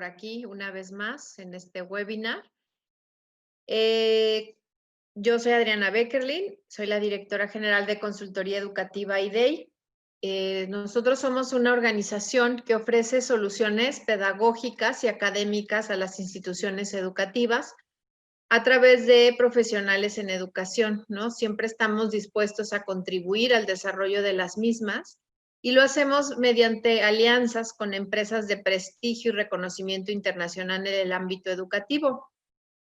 por aquí una vez más en este webinar. Yo soy Adriana Beckerlin, soy la directora general de consultoría educativa IDEI. Nosotros somos una organización que ofrece soluciones pedagógicas y académicas a las instituciones educativas a través de profesionales en educación, ¿no? Siempre estamos dispuestos a contribuir al desarrollo de las mismas y lo hacemos mediante alianzas con empresas de prestigio y reconocimiento internacional en el ámbito educativo.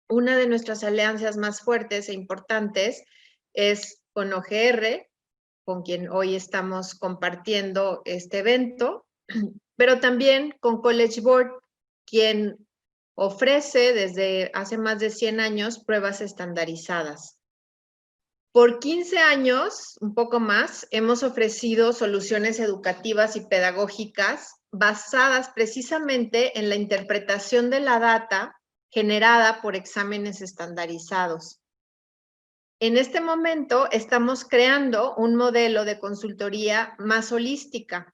Una de nuestras alianzas más fuertes e importantes es con OGR, con quien hoy estamos compartiendo este evento, pero también con College Board, quien ofrece desde hace más de 100 años pruebas estandarizadas. Por 15 años, un poco más, hemos ofrecido soluciones educativas y pedagógicas basadas precisamente en la interpretación de la data generada por exámenes estandarizados. En este momento estamos creando un modelo de consultoría más holística,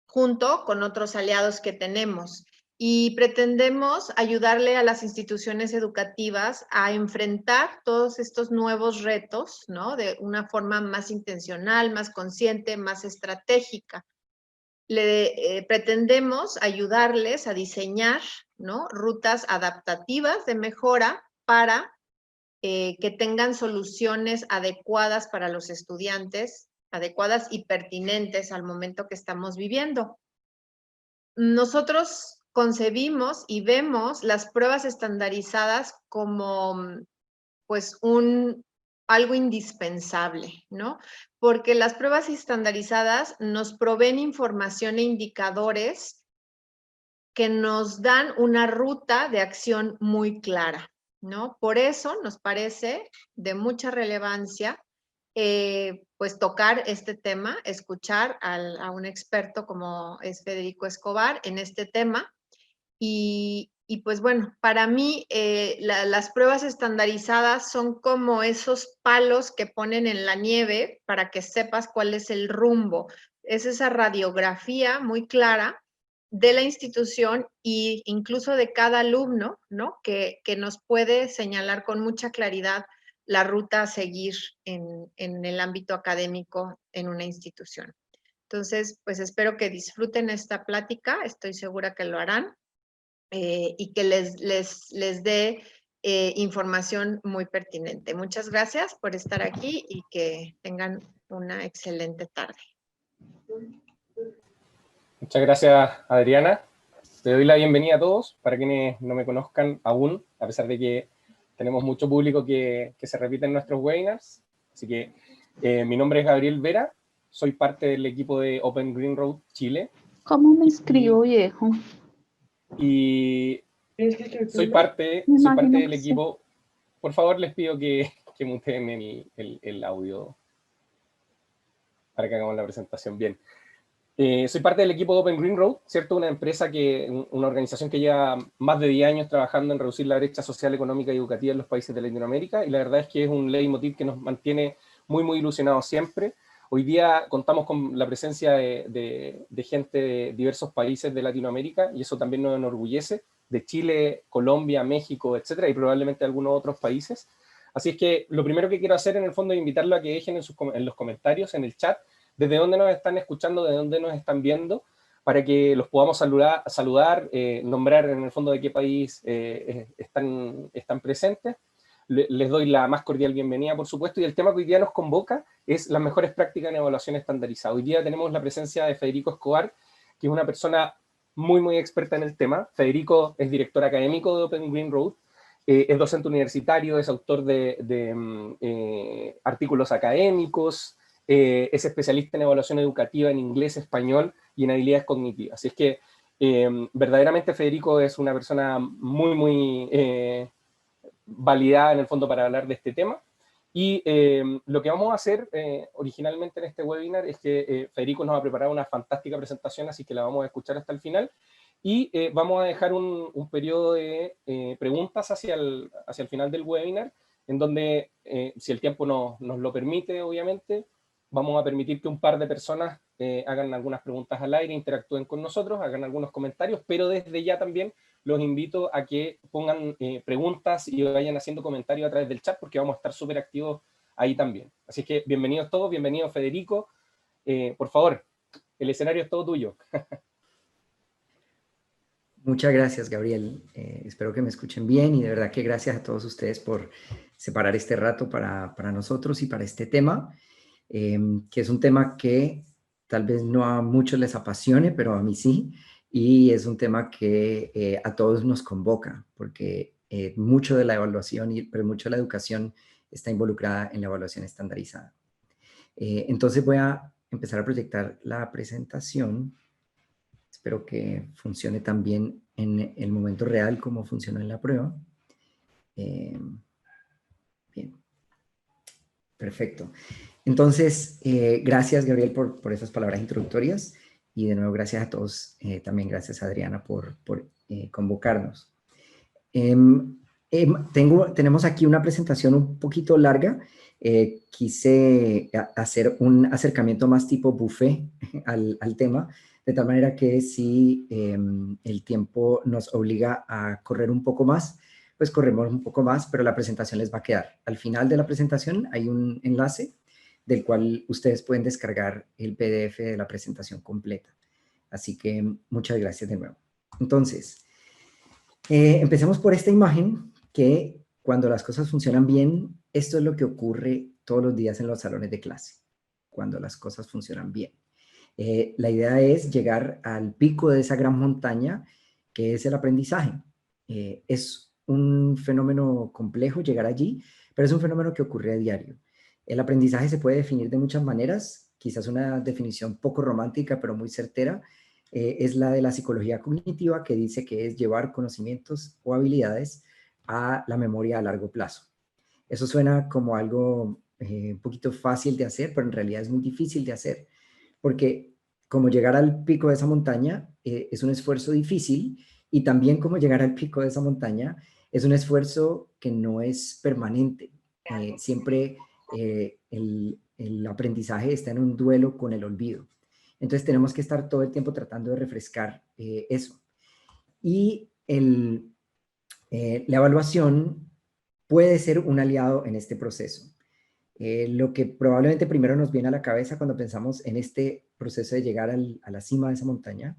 junto con otros aliados que tenemos. Y pretendemos ayudarle a las instituciones educativas a enfrentar todos estos nuevos retos, ¿no? De una forma más intencional, más consciente, más estratégica. Pretendemos ayudarles a diseñar, ¿no? Rutas adaptativas de mejora para que tengan soluciones adecuadas para los estudiantes, adecuadas y pertinentes al momento que estamos viviendo. Nosotros concebimos y vemos las pruebas estandarizadas como pues algo indispensable, ¿no? Porque las pruebas estandarizadas nos proveen información e indicadores que nos dan una ruta de acción muy clara, ¿no? Por eso nos parece de mucha relevancia pues tocar este tema, escuchar a un experto como es Federico Escobar en este tema. Y pues bueno, para mí las pruebas estandarizadas son como esos palos que ponen en la nieve para que sepas cuál es el rumbo. Es esa radiografía muy clara de la institución e incluso de cada alumno, ¿no? Que nos puede señalar con mucha claridad la ruta a seguir en el ámbito académico en una institución. Entonces, pues espero que disfruten esta plática, estoy segura que lo harán y que les dé información muy pertinente. Muchas gracias por estar aquí y que tengan una excelente tarde. Muchas gracias, Adriana. Te doy la bienvenida a todos, para quienes no me conozcan aún, a pesar de que tenemos mucho público que se repite en nuestros webinars. Así que mi nombre es Gabriel Vera, soy parte del equipo de Open Green Road Chile. ¿Cómo me inscribo, viejo? Y soy parte del equipo. Por favor, les pido que muteen el audio para que hagamos la presentación bien. Soy parte del equipo de Open Green Road, ¿cierto? Una organización que lleva más de 10 años trabajando en reducir la brecha social, económica y educativa en los países de Latinoamérica, y la verdad es que es un leitmotiv que nos mantiene muy, muy ilusionados siempre. Hoy día contamos con la presencia de gente de diversos países de Latinoamérica, y eso también nos enorgullece, de Chile, Colombia, México, etcétera, y probablemente algunos otros países. Así es que lo primero que quiero hacer en el fondo es invitarlo a que dejen en los comentarios, en el chat, desde dónde nos están escuchando, de dónde nos están viendo, para que los podamos saludar, nombrar en el fondo de qué país están presentes. Les doy la más cordial bienvenida, por supuesto, y el tema que hoy día nos convoca es las mejores prácticas en evaluación estandarizada. Hoy día tenemos la presencia de Federico Escobar, que es una persona muy, muy experta en el tema. Federico es director académico de Open Green Road, es docente universitario, es autor de artículos académicos, es especialista en evaluación educativa en inglés, español y en habilidades cognitivas. Así es que verdaderamente Federico es una persona muy, muy validada en el fondo para hablar de este tema. Y lo que vamos a hacer originalmente en este webinar es que Federico nos ha preparado una fantástica presentación, así que la vamos a escuchar hasta el final. Y vamos a dejar un periodo de preguntas hacia el final del webinar, en donde, si el tiempo nos lo permite, obviamente, vamos a permitir que un par de personas hagan algunas preguntas al aire, interactúen con nosotros, hagan algunos comentarios, pero desde ya también los invito a que pongan preguntas y vayan haciendo comentarios a través del chat, porque vamos a estar súper activos ahí también. Así que bienvenidos todos, bienvenido Federico. Por favor, el escenario es todo tuyo. Muchas gracias, Gabriel. Espero que me escuchen bien y de verdad que gracias a todos ustedes por separar este rato para nosotros y para este tema, que es un tema que tal vez no a muchos les apasione, pero a mí sí, y es un tema que a todos nos convoca, porque mucho de la evaluación, pero mucho de la educación está involucrada en la evaluación estandarizada. Entonces voy a empezar a proyectar la presentación. Espero que funcione también en el momento real como funcionó en la prueba. Bien, perfecto. Entonces, gracias Gabriel por esas palabras introductorias y de nuevo gracias a todos, también gracias a Adriana por convocarnos. Tenemos aquí una presentación un poquito larga. Quise hacer un acercamiento más tipo buffet al tema, de tal manera que si el tiempo nos obliga a correr un poco más, pues corremos un poco más, pero la presentación les va a quedar. Al final de la presentación hay un enlace del cual ustedes pueden descargar el PDF de la presentación completa. Así que muchas gracias de nuevo. Entonces, empecemos por esta imagen que cuando las cosas funcionan bien, esto es lo que ocurre todos los días en los salones de clase, cuando las cosas funcionan bien. La idea es llegar al pico de esa gran montaña que es el aprendizaje. Es un fenómeno complejo llegar allí, pero es un fenómeno que ocurre a diario. El aprendizaje se puede definir de muchas maneras, quizás una definición poco romántica, pero muy certera, es la de la psicología cognitiva, que dice que es llevar conocimientos o habilidades a la memoria a largo plazo. Eso suena como algo un poquito fácil de hacer, pero en realidad es muy difícil de hacer, porque como llegar al pico de esa montaña es un esfuerzo difícil, y también como llegar al pico de esa montaña es un esfuerzo que no es permanente. Siempre el aprendizaje está en un duelo con el olvido. Entonces tenemos que estar todo el tiempo tratando de refrescar eso. Y la evaluación puede ser un aliado en este proceso. Lo que probablemente primero nos viene a la cabeza cuando pensamos en este proceso de llegar a la cima de esa montaña,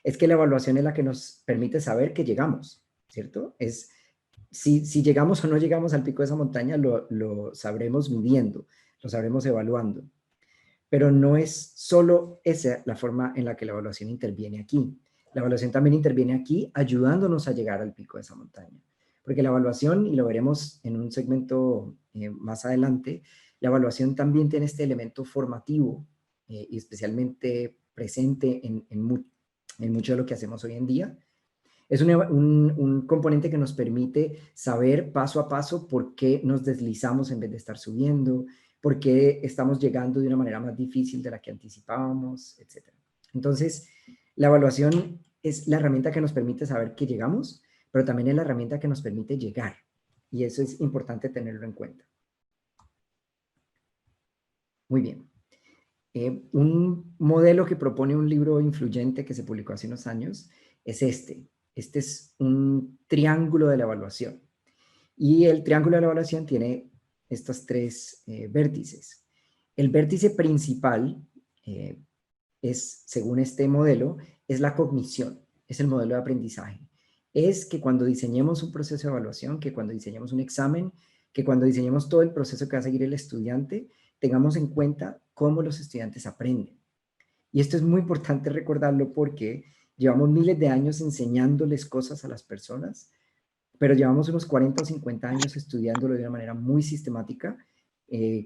es que la evaluación es la que nos permite saber que llegamos, ¿cierto? Es si llegamos o no llegamos al pico de esa montaña, lo sabremos midiendo, lo sabremos evaluando. Pero no es solo esa la forma en la que la evaluación interviene aquí. La evaluación también interviene aquí ayudándonos a llegar al pico de esa montaña. Porque la evaluación, y lo veremos en un segmento más adelante, la evaluación también tiene este elemento formativo y especialmente presente en mucho de lo que hacemos hoy en día. Es un componente que nos permite saber paso a paso por qué nos deslizamos en vez de estar subiendo, por qué estamos llegando de una manera más difícil de la que anticipábamos, etc. Entonces, la evaluación es la herramienta que nos permite saber que llegamos, pero también es la herramienta que nos permite llegar. Y eso es importante tenerlo en cuenta. Muy bien. Un modelo que propone un libro influyente que se publicó hace unos años es este. Este es un triángulo de la evaluación. Y el triángulo de la evaluación tiene estos tres vértices. El vértice principal es, según este modelo, es la cognición, es el modelo de aprendizaje. Es que cuando diseñemos un proceso de evaluación, que cuando diseñemos un examen, que cuando diseñemos todo el proceso que va a seguir el estudiante, tengamos en cuenta cómo los estudiantes aprenden. Y esto es muy importante recordarlo porque llevamos miles de años enseñándoles cosas a las personas, pero llevamos unos 40 o 50 años estudiándolo de una manera muy sistemática,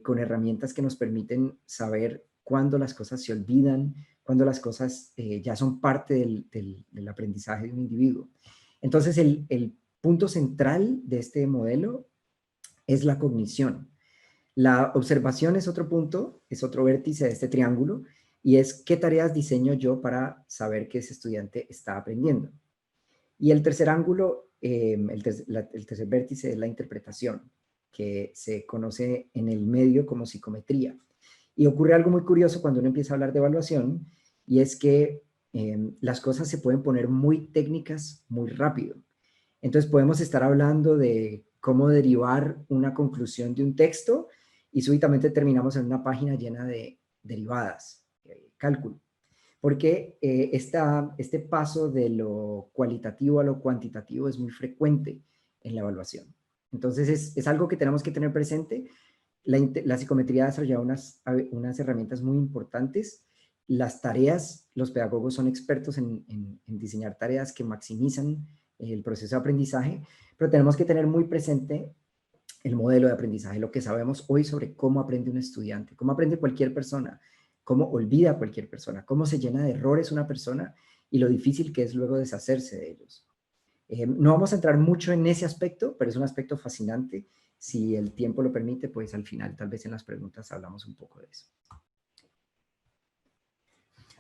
con herramientas que nos permiten saber cuándo las cosas se olvidan, cuándo las cosas ya son parte del aprendizaje de un individuo. Entonces, el punto central de este modelo es la cognición. La observación es otro punto, es otro vértice de este triángulo, y es qué tareas diseño yo para saber que ese estudiante está aprendiendo. Y el tercer ángulo, el tercer vértice es la interpretación, que se conoce en el medio como psicometría. Y ocurre algo muy curioso cuando uno empieza a hablar de evaluación, y es que las cosas se pueden poner muy técnicas muy rápido. Entonces podemos estar hablando de cómo derivar una conclusión de un texto y súbitamente terminamos en una página llena de derivadas, cálculo. Porque este paso de lo cualitativo a lo cuantitativo es muy frecuente en la evaluación. Entonces es algo que tenemos que tener presente. La psicometría ha desarrollado unas herramientas muy importantes. Las tareas, los pedagogos son expertos en diseñar tareas que maximizan el proceso de aprendizaje, pero tenemos que tener muy presente el modelo de aprendizaje, lo que sabemos hoy sobre cómo aprende un estudiante, cómo aprende cualquier persona, cómo olvida cualquier persona, cómo se llena de errores una persona y lo difícil que es luego deshacerse de ellos. No vamos a entrar mucho en ese aspecto, pero es un aspecto fascinante. Si el tiempo lo permite, pues al final, tal vez en las preguntas, hablamos un poco de eso.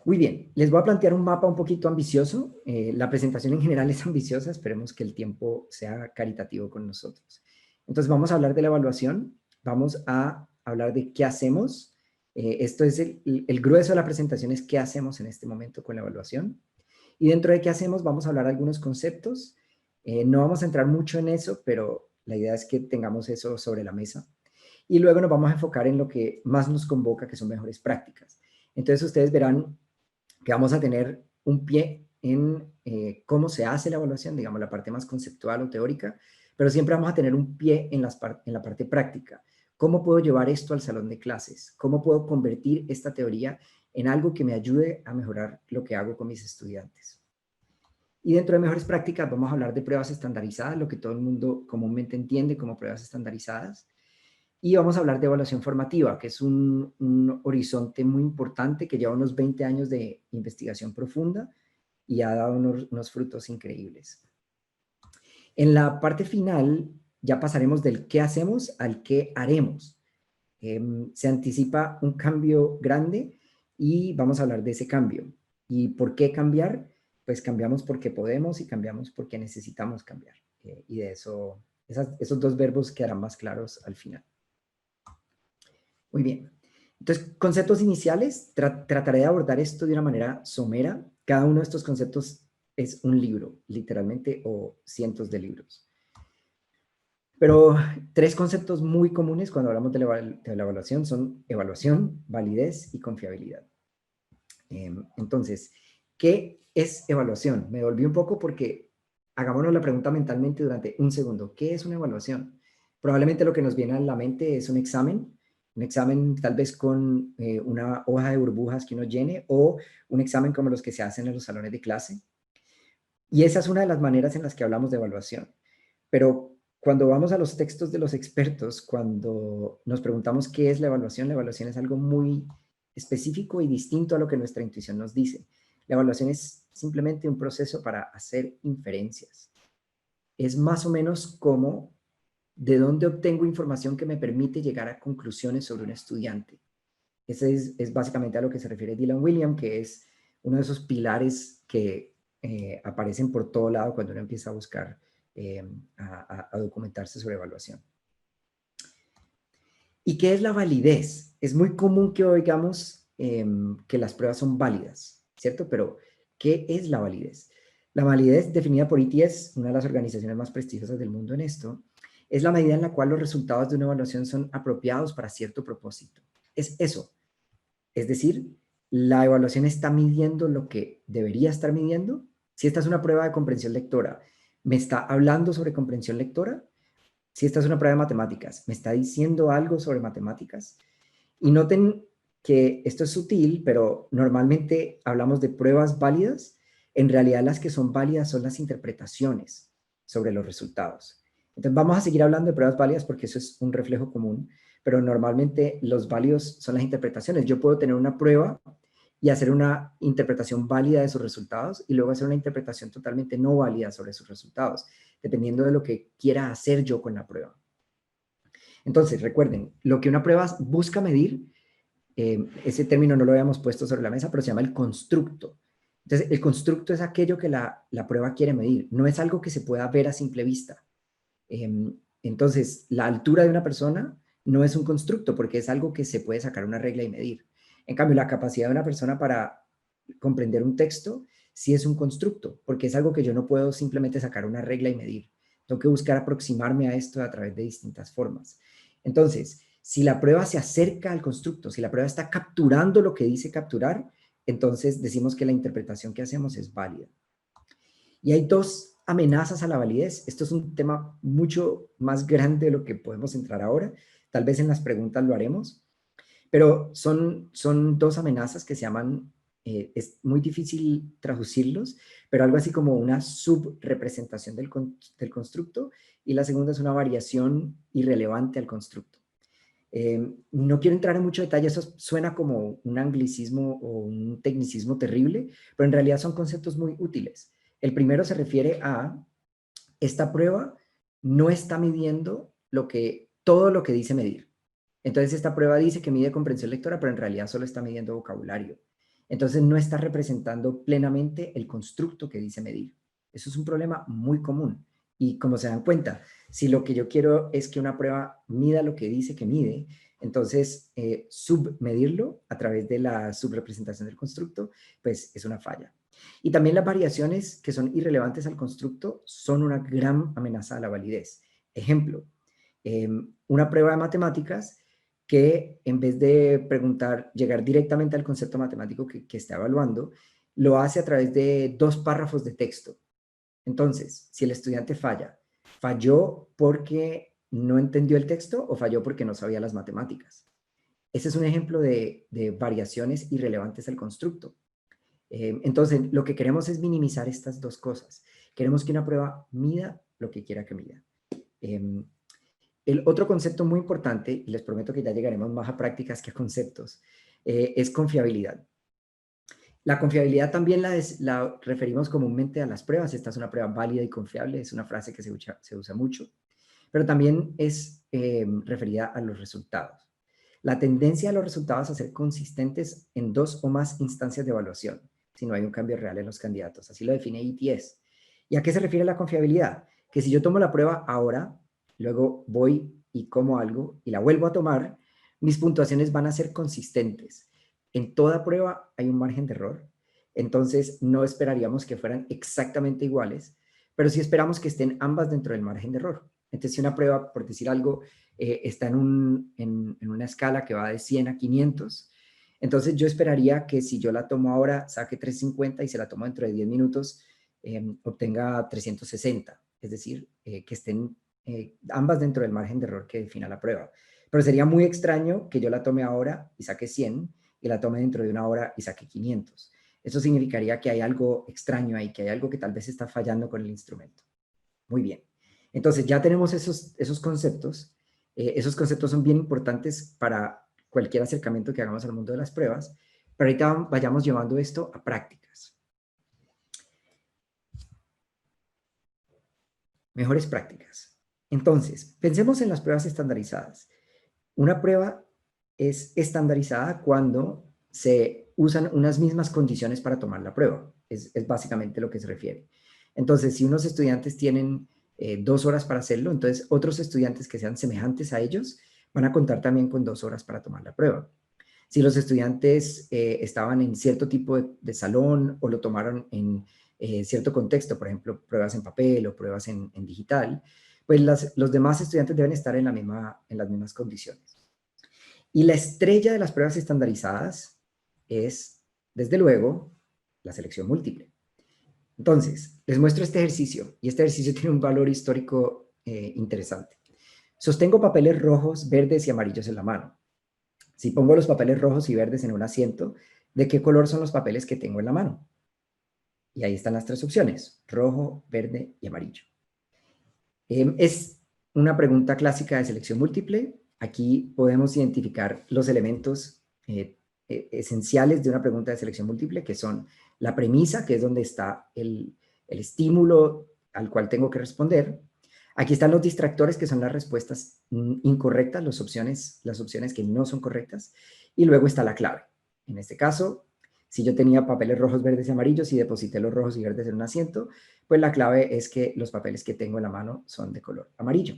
Muy bien, les voy a plantear un mapa un poquito ambicioso. La presentación en general es ambiciosa, esperemos que el tiempo sea caritativo con nosotros. Entonces vamos a hablar de la evaluación, vamos a hablar de qué hacemos. Esto es el grueso de la presentación, es qué hacemos en este momento con la evaluación. Y dentro de qué hacemos vamos a hablar de algunos conceptos. No vamos a entrar mucho en eso, pero la idea es que tengamos eso sobre la mesa. Y luego nos vamos a enfocar en lo que más nos convoca, que son mejores prácticas. Entonces ustedes verán que vamos a tener un pie en cómo se hace la evaluación, digamos, la parte más conceptual o teórica, pero siempre vamos a tener un pie en la parte práctica. ¿Cómo puedo llevar esto al salón de clases? ¿Cómo puedo convertir esta teoría en algo que me ayude a mejorar lo que hago con mis estudiantes? Y dentro de mejores prácticas vamos a hablar de pruebas estandarizadas, lo que todo el mundo comúnmente entiende como pruebas estandarizadas. Y vamos a hablar de evaluación formativa, que es un horizonte muy importante que lleva unos 20 años de investigación profunda y ha dado unos frutos increíbles. En la parte final ya pasaremos del qué hacemos al qué haremos. Se anticipa un cambio grande y vamos a hablar de ese cambio. ¿Y por qué cambiar? Pues cambiamos porque podemos y cambiamos porque necesitamos cambiar. Y de eso, esos dos verbos quedarán más claros al final. Muy bien. Entonces, conceptos iniciales, trataré de abordar esto de una manera somera. Cada uno de estos conceptos es un libro, literalmente, o cientos de libros. Pero 3 conceptos muy comunes cuando hablamos de la evaluación son evaluación, validez y confiabilidad. Entonces, ¿qué es evaluación? Me volví un poco porque hagámonos la pregunta mentalmente durante un segundo. ¿Qué es una evaluación? Probablemente lo que nos viene a la mente es un examen tal vez con una hoja de burbujas que uno llene o un examen como los que se hacen en los salones de clase. Y esa es una de las maneras en las que hablamos de evaluación. Pero cuando vamos a los textos de los expertos, cuando nos preguntamos qué es la evaluación es algo muy específico y distinto a lo que nuestra intuición nos dice. La evaluación es simplemente un proceso para hacer inferencias. Es más o menos como de dónde obtengo información que me permite llegar a conclusiones sobre un estudiante. Ese es básicamente a lo que se refiere Dylan Wiliam, que es uno de esos pilares que aparecen por todo lado cuando uno empieza a buscar, a documentarse sobre evaluación. ¿Y qué es la validez? Es muy común que oigamos que las pruebas son válidas, ¿cierto? Pero, ¿qué es la validez? La validez, definida por ITS, una de las organizaciones más prestigiosas del mundo en esto, es la medida en la cual los resultados de una evaluación son apropiados para cierto propósito. Es eso. Es decir, la evaluación está midiendo lo que debería estar midiendo. Si esta es una prueba de comprensión lectora, ¿me está hablando sobre comprensión lectora? Si esta es una prueba de matemáticas, ¿me está diciendo algo sobre matemáticas? Y noten que esto es sutil, pero normalmente hablamos de pruebas válidas. En realidad las que son válidas son las interpretaciones sobre los resultados. Entonces vamos a seguir hablando de pruebas válidas porque eso es un reflejo común, pero normalmente los válidos son las interpretaciones. Yo puedo tener una prueba y hacer una interpretación válida de sus resultados y luego hacer una interpretación totalmente no válida sobre sus resultados, dependiendo de lo que quiera hacer yo con la prueba. Entonces, recuerden, lo que una prueba busca medir, ese término no lo habíamos puesto sobre la mesa, pero se llama el constructo. Entonces, el constructo es aquello que la prueba quiere medir, no es algo que se pueda ver a simple vista. Entonces, la altura de una persona no es un constructo porque es algo que se puede sacar una regla y medir. En cambio, la capacidad de una persona para comprender un texto sí es un constructo, porque es algo que yo no puedo simplemente sacar una regla y medir. Tengo que buscar aproximarme a esto a través de distintas formas. Entonces, si la prueba se acerca al constructo, si la prueba está capturando lo que dice capturar, entonces decimos que la interpretación que hacemos es válida. Y hay dos amenazas a la validez. Esto es un tema mucho más grande de lo que podemos entrar ahora. Tal vez en las preguntas lo haremos. Pero son dos amenazas que se llaman, es muy difícil traducirlos, pero algo así como una subrepresentación del constructo, y la segunda es una variación irrelevante al constructo. No quiero entrar en mucho detalle, eso suena como un anglicismo o un tecnicismo terrible, pero en realidad son conceptos muy útiles. El primero se refiere a esta prueba no está midiendo todo lo que dice medir. Entonces esta prueba dice que mide comprensión lectora, pero en realidad solo está midiendo vocabulario. Entonces no está representando plenamente el constructo que dice medir. Eso es un problema muy común. Y como se dan cuenta, si lo que yo quiero es que una prueba mida lo que dice que mide, entonces submedirlo a través de la subrepresentación del constructo, pues es una falla. Y también las variaciones que son irrelevantes al constructo son una gran amenaza a la validez. Ejemplo, una prueba de matemáticas que en vez de llegar directamente al concepto matemático que está evaluando, lo hace a través de 2 párrafos de texto. Entonces, si el estudiante ¿falló porque no entendió el texto o falló porque no sabía las matemáticas? Ese es un ejemplo de variaciones irrelevantes al constructo. Entonces, lo que queremos es minimizar estas 2 cosas. Queremos que una prueba mida lo que quiera que mida. El otro concepto muy importante, y les prometo que ya llegaremos más a prácticas que a conceptos, es confiabilidad. La confiabilidad también la referimos comúnmente a las pruebas. Esta es una prueba válida y confiable, es una frase que se usa mucho, pero también es referida a los resultados. La tendencia de los resultados a ser consistentes en 2 o más instancias de evaluación, si no hay un cambio real en los candidatos. Así lo define ETS. ¿Y a qué se refiere la confiabilidad? Que si yo tomo la prueba ahora, luego voy y como algo y la vuelvo a tomar, mis puntuaciones van a ser consistentes. En toda prueba hay un margen de error, entonces no esperaríamos que fueran exactamente iguales, pero sí esperamos que estén ambas dentro del margen de error. Entonces, si una prueba, por decir algo, está en una escala que va de 100 a 500, entonces yo esperaría que si yo la tomo ahora, saque 350 y se la tomo dentro de 10 minutos, obtenga 360. Es decir, que estén ambas dentro del margen de error que defina la prueba. Pero sería muy extraño que yo la tome ahora y saque 100 y la tome dentro de una hora y saque 500. Eso significaría que hay algo extraño ahí, que hay algo que tal vez está fallando con el instrumento. Muy bien. Entonces ya tenemos esos conceptos. Esos conceptos son bien importantes para cualquier acercamiento que hagamos al mundo de las pruebas, pero ahorita vayamos llevando esto a prácticas. Mejores prácticas. Entonces, pensemos en las pruebas estandarizadas. Una prueba es estandarizada cuando se usan unas mismas condiciones para tomar la prueba. Es básicamente lo que se refiere. Entonces, si unos estudiantes tienen 2 horas para hacerlo, entonces otros estudiantes que sean semejantes a ellos van a contar también con 2 horas para tomar la prueba. Si los estudiantes estaban en cierto tipo de salón o lo tomaron en cierto contexto, por ejemplo, pruebas en papel o pruebas en digital, pues los demás estudiantes deben estar en las mismas condiciones. Y la estrella de las pruebas estandarizadas es, desde luego, la selección múltiple. Entonces, les muestro este ejercicio, y este ejercicio tiene un valor histórico interesante. Sostengo papeles rojos, verdes y amarillos en la mano. Si pongo los papeles rojos y verdes en un asiento, ¿de qué color son los papeles que tengo en la mano? Y ahí están las 3 opciones, rojo, verde y amarillo. Es una pregunta clásica de selección múltiple. Aquí podemos identificar los elementos esenciales de una pregunta de selección múltiple, que son la premisa, que es donde está el estímulo al cual tengo que responder. Aquí están los distractores, que son las respuestas incorrectas, las opciones que no son correctas. Y luego está la clave. En este caso, si yo tenía papeles rojos, verdes y amarillos y deposité los rojos y verdes en un asiento, pues la clave es que los papeles que tengo en la mano son de color amarillo.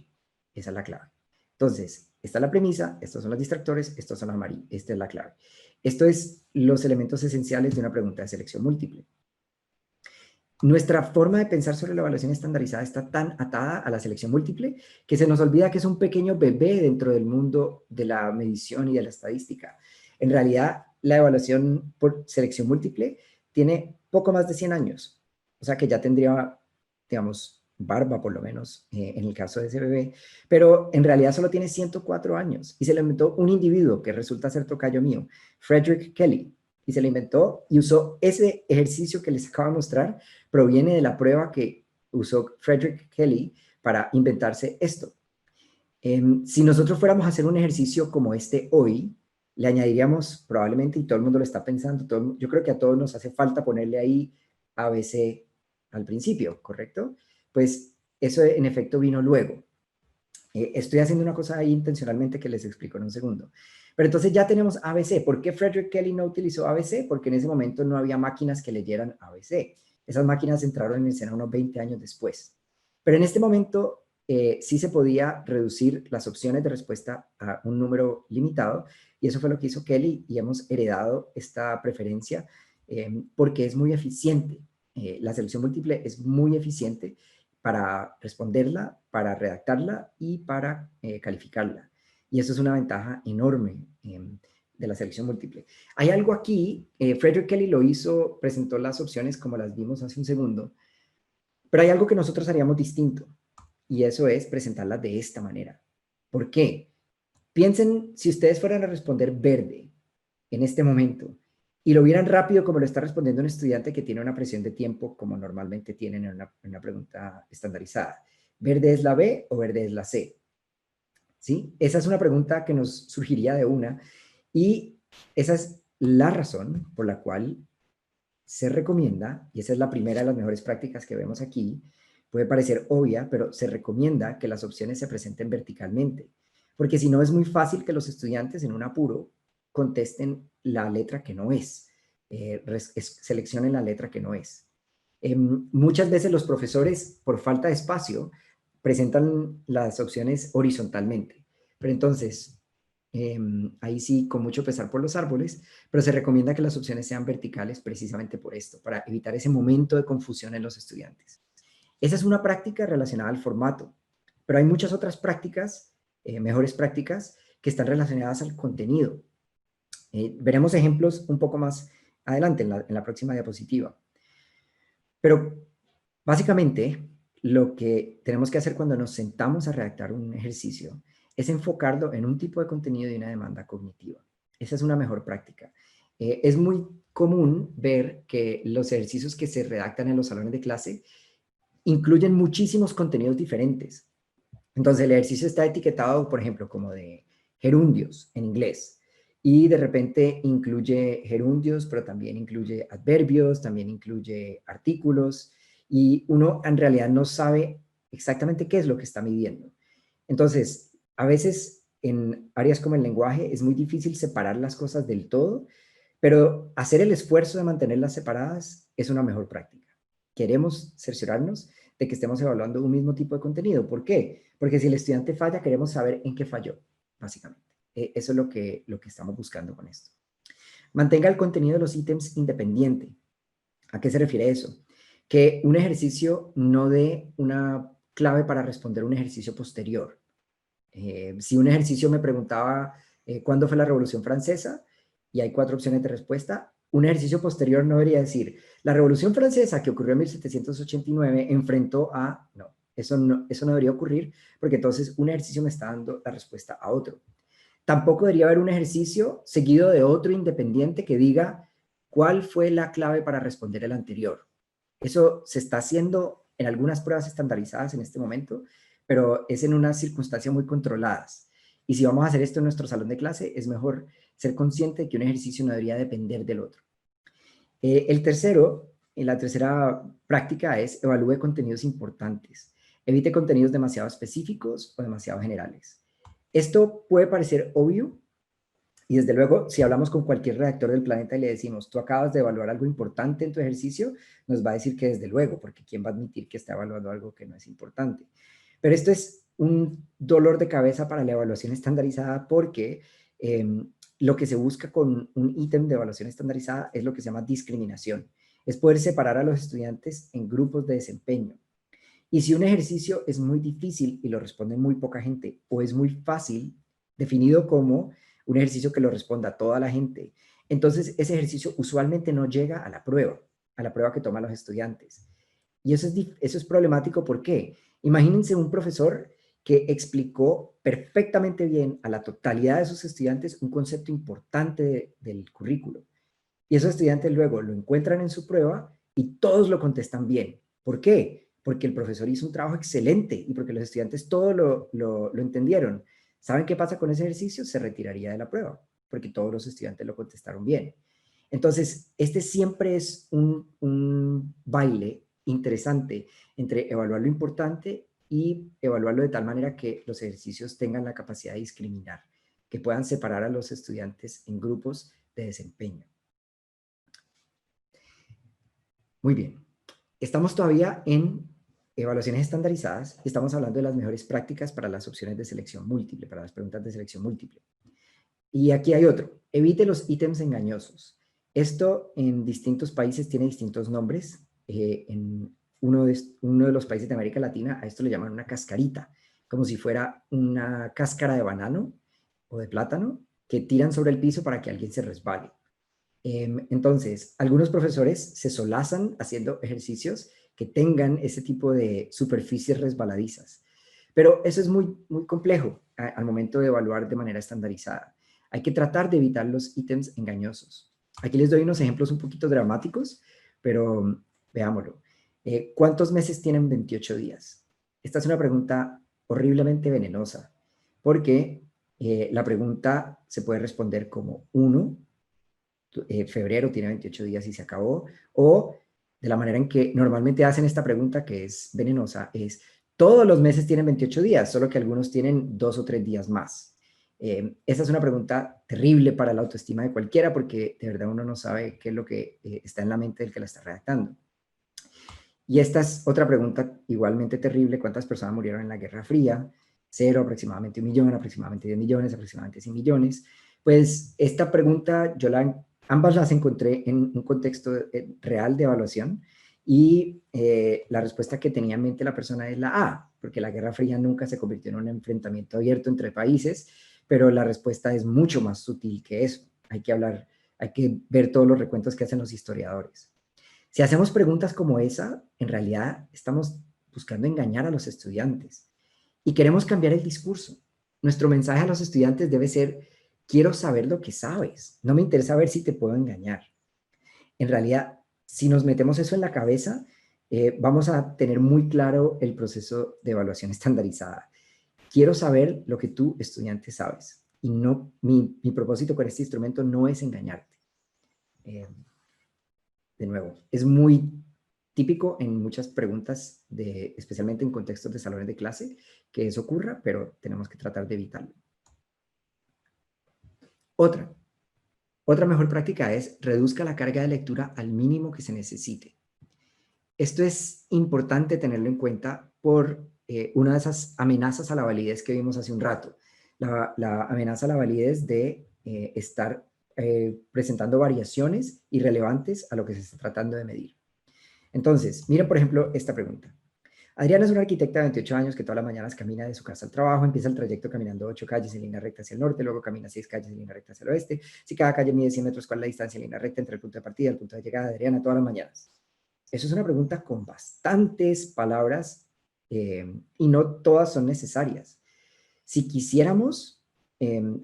Esa es la clave. Entonces, esta es la premisa, estos son los distractores, estos son los amarillos, esta es la clave. Esto es los elementos esenciales de una pregunta de selección múltiple. Nuestra forma de pensar sobre la evaluación estandarizada está tan atada a la selección múltiple que se nos olvida que es un pequeño bebé dentro del mundo de la medición y de la estadística. En realidad, la evaluación por selección múltiple tiene poco más de 100 años. O sea que ya tendría, digamos, barba por lo menos en el caso de ese bebé, pero en realidad solo tiene 104 años y se lo inventó un individuo que resulta ser tocayo mío, Frederick Kelly, y se lo inventó y usó ese ejercicio que les acabo de mostrar, proviene de la prueba que usó Frederick Kelly para inventarse esto. Si nosotros fuéramos a hacer un ejercicio como este hoy, le añadiríamos probablemente, y todo el mundo lo está pensando, yo creo que a todos nos hace falta ponerle ahí ABC al principio, ¿correcto? Pues eso en efecto vino luego. Estoy haciendo una cosa ahí intencionalmente que les explico en un segundo. Pero entonces ya tenemos ABC. ¿Por qué Frederick Kelly no utilizó ABC? Porque en ese momento no había máquinas que leyeran ABC. Esas máquinas entraron en escena unos 20 años después. Pero en este momento sí se podía reducir las opciones de respuesta a un número limitado, y eso fue lo que hizo Kelly, y hemos heredado esta preferencia porque es muy eficiente. La selección múltiple es muy eficiente para responderla, para redactarla y para calificarla. Y eso es una ventaja enorme de la selección múltiple. Hay algo aquí, Frederick Kelly lo hizo, presentó las opciones como las vimos hace un segundo, pero hay algo que nosotros haríamos distinto, y eso es presentarlas de esta manera. ¿Por qué? Piensen si ustedes fueran a responder verde en este momento y lo vieran rápido como lo está respondiendo un estudiante que tiene una presión de tiempo como normalmente tienen en una pregunta estandarizada. ¿Verde es la B o verde es la C? ¿Sí? Esa es una pregunta que nos surgiría de una, y esa es la razón por la cual se recomienda, y esa es la primera de las mejores prácticas que vemos aquí, puede parecer obvia, pero se recomienda que las opciones se presenten verticalmente, porque si no es muy fácil que los estudiantes en un apuro contesten la letra que no es, seleccionen la letra que no es. Muchas veces los profesores, por falta de espacio, presentan las opciones horizontalmente, pero entonces, ahí sí, con mucho pesar por los árboles, pero se recomienda que las opciones sean verticales precisamente por esto, para evitar ese momento de confusión en los estudiantes. Esa es una práctica relacionada al formato, pero hay muchas otras prácticas, mejores prácticas, que están relacionadas al contenido. Veremos ejemplos un poco más adelante en la próxima diapositiva. Pero básicamente lo que tenemos que hacer cuando nos sentamos a redactar un ejercicio es enfocarlo en un tipo de contenido y una demanda cognitiva. Esa es una mejor práctica. Es muy común ver que los ejercicios que se redactan en los salones de clase incluyen muchísimos contenidos diferentes. Entonces el ejercicio está etiquetado, por ejemplo, como de gerundios en inglés, y de repente incluye gerundios, pero también incluye adverbios, también incluye artículos, y uno en realidad no sabe exactamente qué es lo que está midiendo. Entonces, a veces en áreas como el lenguaje es muy difícil separar las cosas del todo, pero hacer el esfuerzo de mantenerlas separadas es una mejor práctica. Queremos cerciorarnos de que estemos evaluando un mismo tipo de contenido. ¿Por qué? Porque si el estudiante falla, queremos saber en qué falló, básicamente. Eso es lo que estamos buscando con esto. Mantenga el contenido de los ítems independiente. ¿A qué se refiere eso? Que un ejercicio no dé una clave para responder un ejercicio posterior. Si un ejercicio me preguntaba ¿cuándo fue la Revolución Francesa? Y hay 4 opciones de respuesta, un ejercicio posterior no debería decir la Revolución Francesa que ocurrió en 1789 enfrentó a... No, eso no debería ocurrir, porque entonces un ejercicio me está dando la respuesta a otro. Tampoco debería haber un ejercicio seguido de otro independiente que diga cuál fue la clave para responder el anterior. Eso se está haciendo en algunas pruebas estandarizadas en este momento, pero es en unas circunstancias muy controladas. Y si vamos a hacer esto en nuestro salón de clase, es mejor ser consciente de que un ejercicio no debería depender del otro. La tercera práctica es evalúe contenidos importantes. Evite contenidos demasiado específicos o demasiado generales. Esto puede parecer obvio, y desde luego, si hablamos con cualquier redactor del planeta y le decimos, tú acabas de evaluar algo importante en tu ejercicio, nos va a decir que desde luego, porque ¿quién va a admitir que está evaluando algo que no es importante? Pero esto es un dolor de cabeza para la evaluación estandarizada porque lo que se busca con un ítem de evaluación estandarizada es lo que se llama discriminación. Es poder separar a los estudiantes en grupos de desempeño. Y si un ejercicio es muy difícil y lo responde muy poca gente, o es muy fácil, definido como un ejercicio que lo responda toda la gente, entonces ese ejercicio usualmente no llega a la prueba que toman los estudiantes. Y eso es problemático. ¿Por qué? Imagínense un profesor que explicó perfectamente bien a la totalidad de sus estudiantes un concepto importante del currículo. Y esos estudiantes luego lo encuentran en su prueba y todos lo contestan bien. ¿Por qué? Porque el profesor hizo un trabajo excelente y porque los estudiantes todo lo entendieron. ¿Saben qué pasa con ese ejercicio? Se retiraría de la prueba, porque todos los estudiantes lo contestaron bien. Entonces, este siempre es un baile interesante entre evaluar lo importante y evaluarlo de tal manera que los ejercicios tengan la capacidad de discriminar, que puedan separar a los estudiantes en grupos de desempeño. Muy bien. Estamos todavía en evaluaciones estandarizadas y estamos hablando de las mejores prácticas para las opciones de selección múltiple, para las preguntas de selección múltiple. Y aquí hay otro. Evite los ítems engañosos. Esto en distintos países tiene distintos nombres. En uno de los países de América Latina a esto le llaman una cascarita, como si fuera una cáscara de banano o de plátano que tiran sobre el piso para que alguien se resbale. Entonces, algunos profesores se solazan haciendo ejercicios que tengan ese tipo de superficies resbaladizas. Pero eso es muy, muy complejo al momento de evaluar de manera estandarizada. Hay que tratar de evitar los ítems engañosos. Aquí les doy unos ejemplos un poquito dramáticos, pero veámoslo. ¿Cuántos meses tienen 28 días? Esta es una pregunta horriblemente venenosa, porque la pregunta se puede responder como 1, febrero tiene 28 días y se acabó, o de la manera en que normalmente hacen esta pregunta, que es venenosa, es todos los meses tienen 28 días, solo que algunos tienen 2 o 3 días más. Esa es una pregunta terrible para la autoestima de cualquiera, porque de verdad uno no sabe qué es lo que está en la mente del que la está redactando. Y esta es otra pregunta igualmente terrible: ¿cuántas personas murieron en la Guerra Fría? 0, aproximadamente 1 millón, aproximadamente 10 millones, aproximadamente 100 millones. Pues esta pregunta ambas las encontré en un contexto real de evaluación, y la respuesta que tenía en mente la persona es la A, porque la Guerra Fría nunca se convirtió en un enfrentamiento abierto entre países, pero la respuesta es mucho más sutil que eso. Hay que ver todos los recuentos que hacen los historiadores. Si hacemos preguntas como esa, en realidad estamos buscando engañar a los estudiantes y queremos cambiar el discurso. Nuestro mensaje a los estudiantes debe ser: quiero saber lo que sabes, no me interesa ver si te puedo engañar. En realidad, si nos metemos eso en la cabeza, vamos a tener muy claro el proceso de evaluación estandarizada. Quiero saber lo que tú, estudiante, sabes. Y no, mi propósito con este instrumento no es engañarte. De nuevo, es muy típico en muchas preguntas, especialmente en contextos de salones de clase, que eso ocurra, pero tenemos que tratar de evitarlo. Otra mejor práctica es: reduzca la carga de lectura al mínimo que se necesite. Esto es importante tenerlo en cuenta por una de esas amenazas a la validez que vimos hace un rato. La amenaza a la validez de estar presentando variaciones irrelevantes a lo que se está tratando de medir. Entonces, miren por ejemplo esta pregunta. Adriana es una arquitecta de 28 años que todas las mañanas camina de su casa al trabajo. Empieza el trayecto caminando 8 calles en línea recta hacia el norte, luego camina 6 calles en línea recta hacia el oeste. Si cada calle mide 100 metros, ¿cuál es la distancia en línea recta entre el punto de partida y el punto de llegada de Adriana todas las mañanas? Eso es una pregunta con bastantes palabras y no todas son necesarias. Si quisiéramos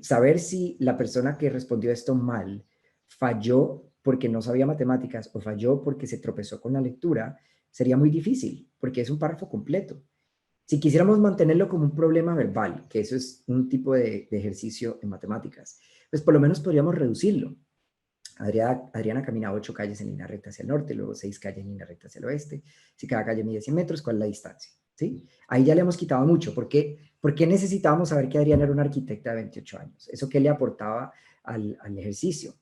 saber si la persona que respondió esto mal falló porque no sabía matemáticas o falló porque se tropezó con la lectura, sería muy difícil, porque es un párrafo completo. Si quisiéramos mantenerlo como un problema verbal, que eso es un tipo de ejercicio en matemáticas, pues por lo menos podríamos reducirlo. Adriana camina 8 calles en línea recta hacia el norte, luego 6 calles en línea recta hacia el oeste. Si cada calle mide 100 metros, ¿cuál es la distancia? ¿Sí? Ahí ya le hemos quitado mucho. ¿Por qué necesitábamos saber que Adriana era una arquitecta de 28 años? ¿Eso qué le aportaba al ejercicio?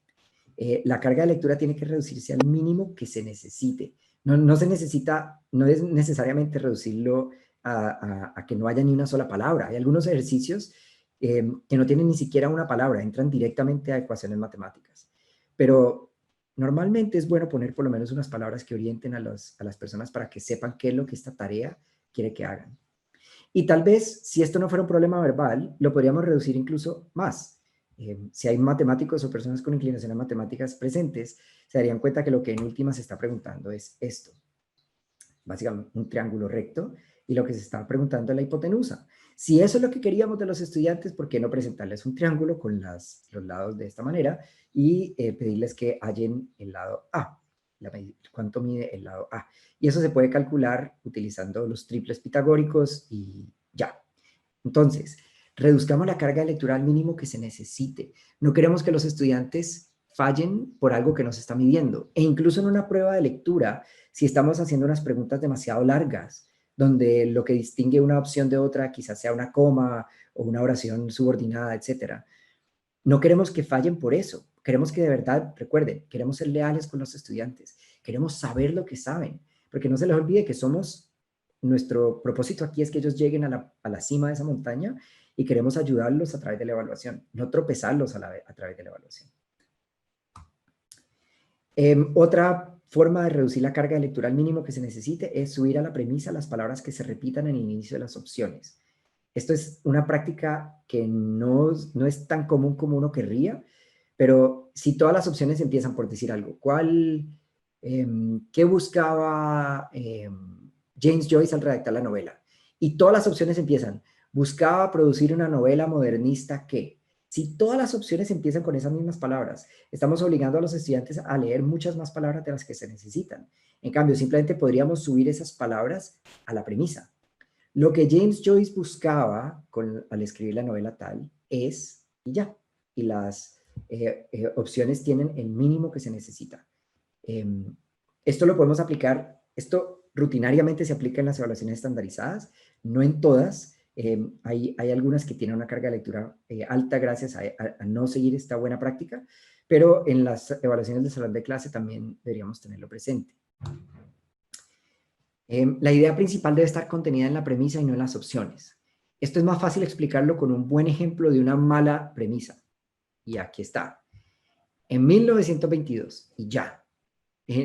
La carga de lectura tiene que reducirse al mínimo que se necesite. No es necesariamente reducirlo a que no haya ni una sola palabra. Hay algunos ejercicios que no tienen ni siquiera una palabra, entran directamente a ecuaciones matemáticas. Pero normalmente es bueno poner por lo menos unas palabras que orienten a las personas para que sepan qué es lo que esta tarea quiere que hagan. Y tal vez, si esto no fuera un problema verbal, lo podríamos reducir incluso más. Si hay matemáticos o personas con inclinación a matemáticas presentes, se darían cuenta que lo que en última se está preguntando es esto. Básicamente un triángulo recto, y lo que se está preguntando es la hipotenusa. Si eso es lo que queríamos de los estudiantes, ¿por qué no presentarles un triángulo con los lados de esta manera y pedirles que hallen el lado A? ¿Cuánto mide el lado A? Y eso se puede calcular utilizando los triples pitagóricos y ya. Entonces, reduzcamos la carga de lectura al mínimo que se necesite. No queremos que los estudiantes fallen por algo que no se está midiendo. E incluso en una prueba de lectura, si estamos haciendo unas preguntas demasiado largas, donde lo que distingue una opción de otra quizás sea una coma o una oración subordinada, etc. No queremos que fallen por eso. Queremos que de verdad, recuerden, queremos ser leales con los estudiantes. Queremos saber lo que saben, porque no se les olvide que nuestro propósito aquí es que ellos lleguen a la cima de esa montaña y queremos ayudarlos a través de la evaluación, no tropezarlos a través de la evaluación. Otra forma de reducir la carga de lectura al mínimo que se necesite es subir a la premisa las palabras que se repitan en el inicio de las opciones. Esto es una práctica que no es tan común como uno querría, pero si todas las opciones empiezan por decir algo, ¿qué buscaba James Joyce al redactar la novela? Y todas las opciones empiezan, buscaba producir una novela modernista que... Si todas las opciones empiezan con esas mismas palabras, estamos obligando a los estudiantes a leer muchas más palabras de las que se necesitan. En cambio, simplemente podríamos subir esas palabras a la premisa. Lo que James Joyce buscaba al escribir la novela tal es, y ya, y las opciones tienen el mínimo que se necesita. Esto lo podemos aplicar, esto rutinariamente se aplica en las evaluaciones estandarizadas, no en todas. Hay algunas que tienen una carga de lectura alta gracias a no seguir esta buena práctica, pero en las evaluaciones de salón de clase también deberíamos tenerlo presente. La idea principal debe estar contenida en la premisa y no en las opciones. Esto es más fácil explicarlo con un buen ejemplo de una mala premisa. Y aquí está. En 1922, y ya,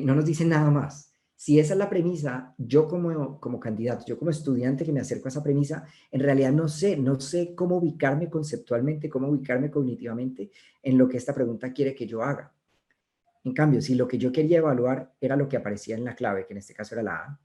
no nos dice nada más. Si esa es la premisa, yo como candidato, yo como estudiante que me acerco a esa premisa, en realidad no sé cómo ubicarme conceptualmente, cómo ubicarme cognitivamente en lo que esta pregunta quiere que yo haga. En cambio, si lo que yo quería evaluar era lo que aparecía en la clave, que en este caso era la A,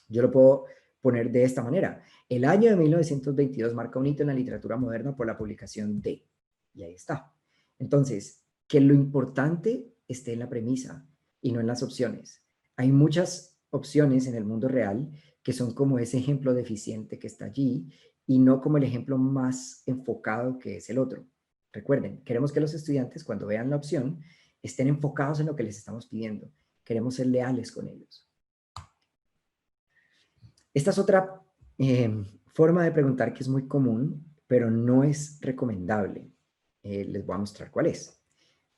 yo lo puedo poner de esta manera. El año de 1922 marca un hito en la literatura moderna por la publicación de... Y ahí está. Entonces, que lo importante esté en la premisa y no en las opciones. Hay muchas opciones en el mundo real que son como ese ejemplo deficiente que está allí y no como el ejemplo más enfocado que es el otro. Recuerden, queremos que los estudiantes cuando vean la opción estén enfocados en lo que les estamos pidiendo. Queremos ser leales con ellos. Esta es otra forma de preguntar que es muy común, pero no es recomendable. Les voy a mostrar cuál es.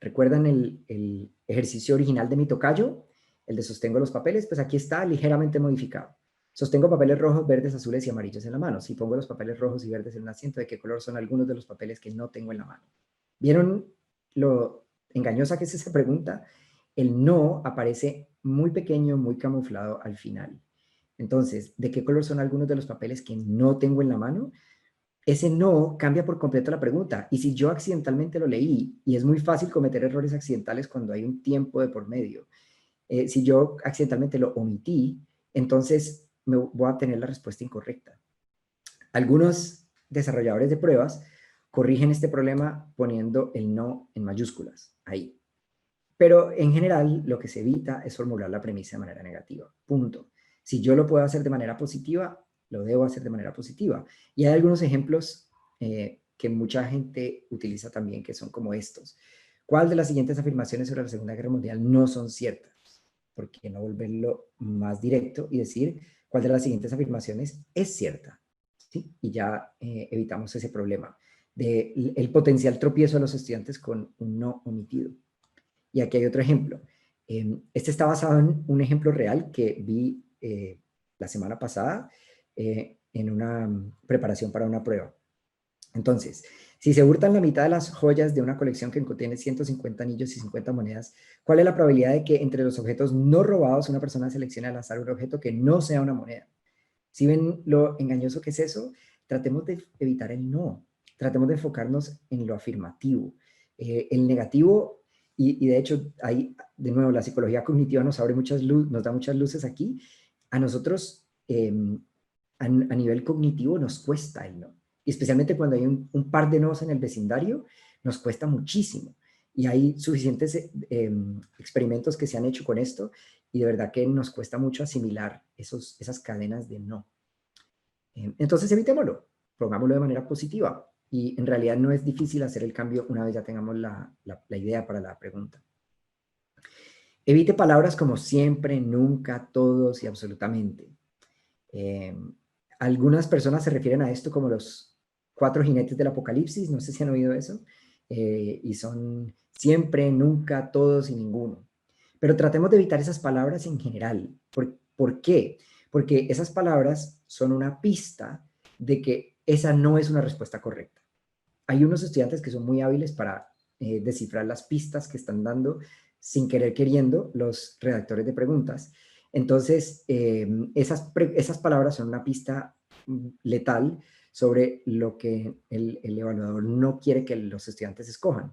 ¿Recuerdan el ejercicio original de mi tocayo? El de sostengo los papeles, pues aquí está ligeramente modificado. Sostengo papeles rojos, verdes, azules y amarillos en la mano. Si pongo los papeles rojos y verdes en un asiento, ¿de qué color son algunos de los papeles que no tengo en la mano? ¿Vieron lo engañosa que es esa pregunta? El no aparece muy pequeño, muy camuflado al final. Entonces, ¿de qué color son algunos de los papeles que no tengo en la mano? Ese no cambia por completo la pregunta. Y si yo accidentalmente lo leí, y es muy fácil cometer errores accidentales cuando hay un tiempo de por medio, si yo accidentalmente lo omití, entonces me voy a obtener la respuesta incorrecta. Algunos desarrolladores de pruebas corrigen este problema poniendo el no en mayúsculas, ahí. Pero en general lo que se evita es formular la premisa de manera negativa, punto. Si yo lo puedo hacer de manera positiva, lo debo hacer de manera positiva. Y hay algunos ejemplos que mucha gente utiliza también que son como estos. ¿Cuál de las siguientes afirmaciones sobre la Segunda Guerra Mundial no son ciertas? ¿Por qué no volverlo más directo y decir cuál de las siguientes afirmaciones es cierta? ¿Sí? Y ya evitamos ese problema del potencial tropiezo de los estudiantes con un no omitido. Y aquí hay otro ejemplo. Este está basado en un ejemplo real que vi la semana pasada. en una preparación para una prueba. Entonces, si se hurtan la mitad de las joyas de una colección que contiene 150 anillos y 50 monedas, ¿cuál es la probabilidad de que entre los objetos no robados una persona seleccione al azar un objeto que no sea una moneda? ¿Sí ven lo engañoso que es eso? Tratemos de evitar el no. Tratemos de enfocarnos en lo afirmativo. El negativo, y de hecho, ahí, de nuevo, la psicología cognitiva nos abre nos da muchas luces aquí. A nosotros, a nivel cognitivo, nos cuesta el no. Y especialmente cuando hay un par de nos en el vecindario, nos cuesta muchísimo. Y hay suficientes experimentos que se han hecho con esto, y de verdad que nos cuesta mucho asimilar esas cadenas de no. Entonces evitémoslo, pongámoslo de manera positiva. Y en realidad no es difícil hacer el cambio una vez ya tengamos la idea para la pregunta. Evite palabras como siempre, nunca, todos y absolutamente. Algunas personas se refieren a esto como los 4 jinetes del apocalipsis, no sé si han oído eso, y son siempre, nunca, todos y ninguno. Pero tratemos de evitar esas palabras en general. ¿Por qué? Porque esas palabras son una pista de que esa no es una respuesta correcta. Hay unos estudiantes que son muy hábiles para descifrar las pistas que están dando sin querer queriendo los redactores de preguntas. Entonces, esas palabras son una pista letal sobre lo que el evaluador no quiere que los estudiantes escojan.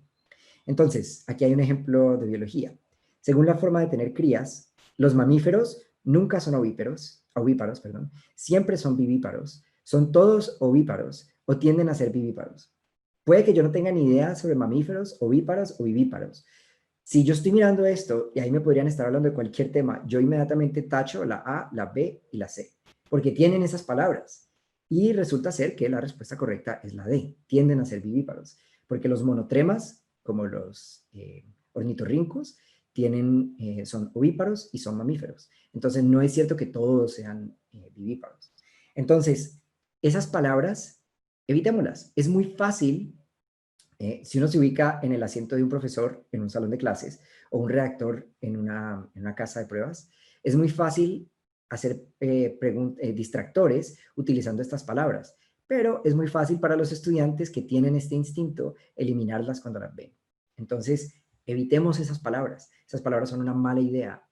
Entonces, aquí hay un ejemplo de biología. Según la forma de tener crías, los mamíferos nunca son ovíparos, siempre son vivíparos, son todos ovíparos o tienden a ser vivíparos. Puede que yo no tenga ni idea sobre mamíferos, ovíparos o vivíparos. Si yo estoy mirando esto, y ahí me podrían estar hablando de cualquier tema, yo inmediatamente tacho la A, la B y la C, porque tienen esas palabras. Y resulta ser que la respuesta correcta es la D, tienden a ser vivíparos, porque los monotremas, como los ornitorrincos, son ovíparos y son mamíferos. Entonces, no es cierto que todos sean vivíparos. Entonces, esas palabras, evitémoslas. Es muy fácil. Si uno se ubica en el asiento de un profesor en un salón de clases o un redactor en una casa de pruebas, es muy fácil hacer distractores utilizando estas palabras, pero es muy fácil para los estudiantes que tienen este instinto eliminarlas cuando las ven. Entonces, evitemos esas palabras. Esas palabras son una mala idea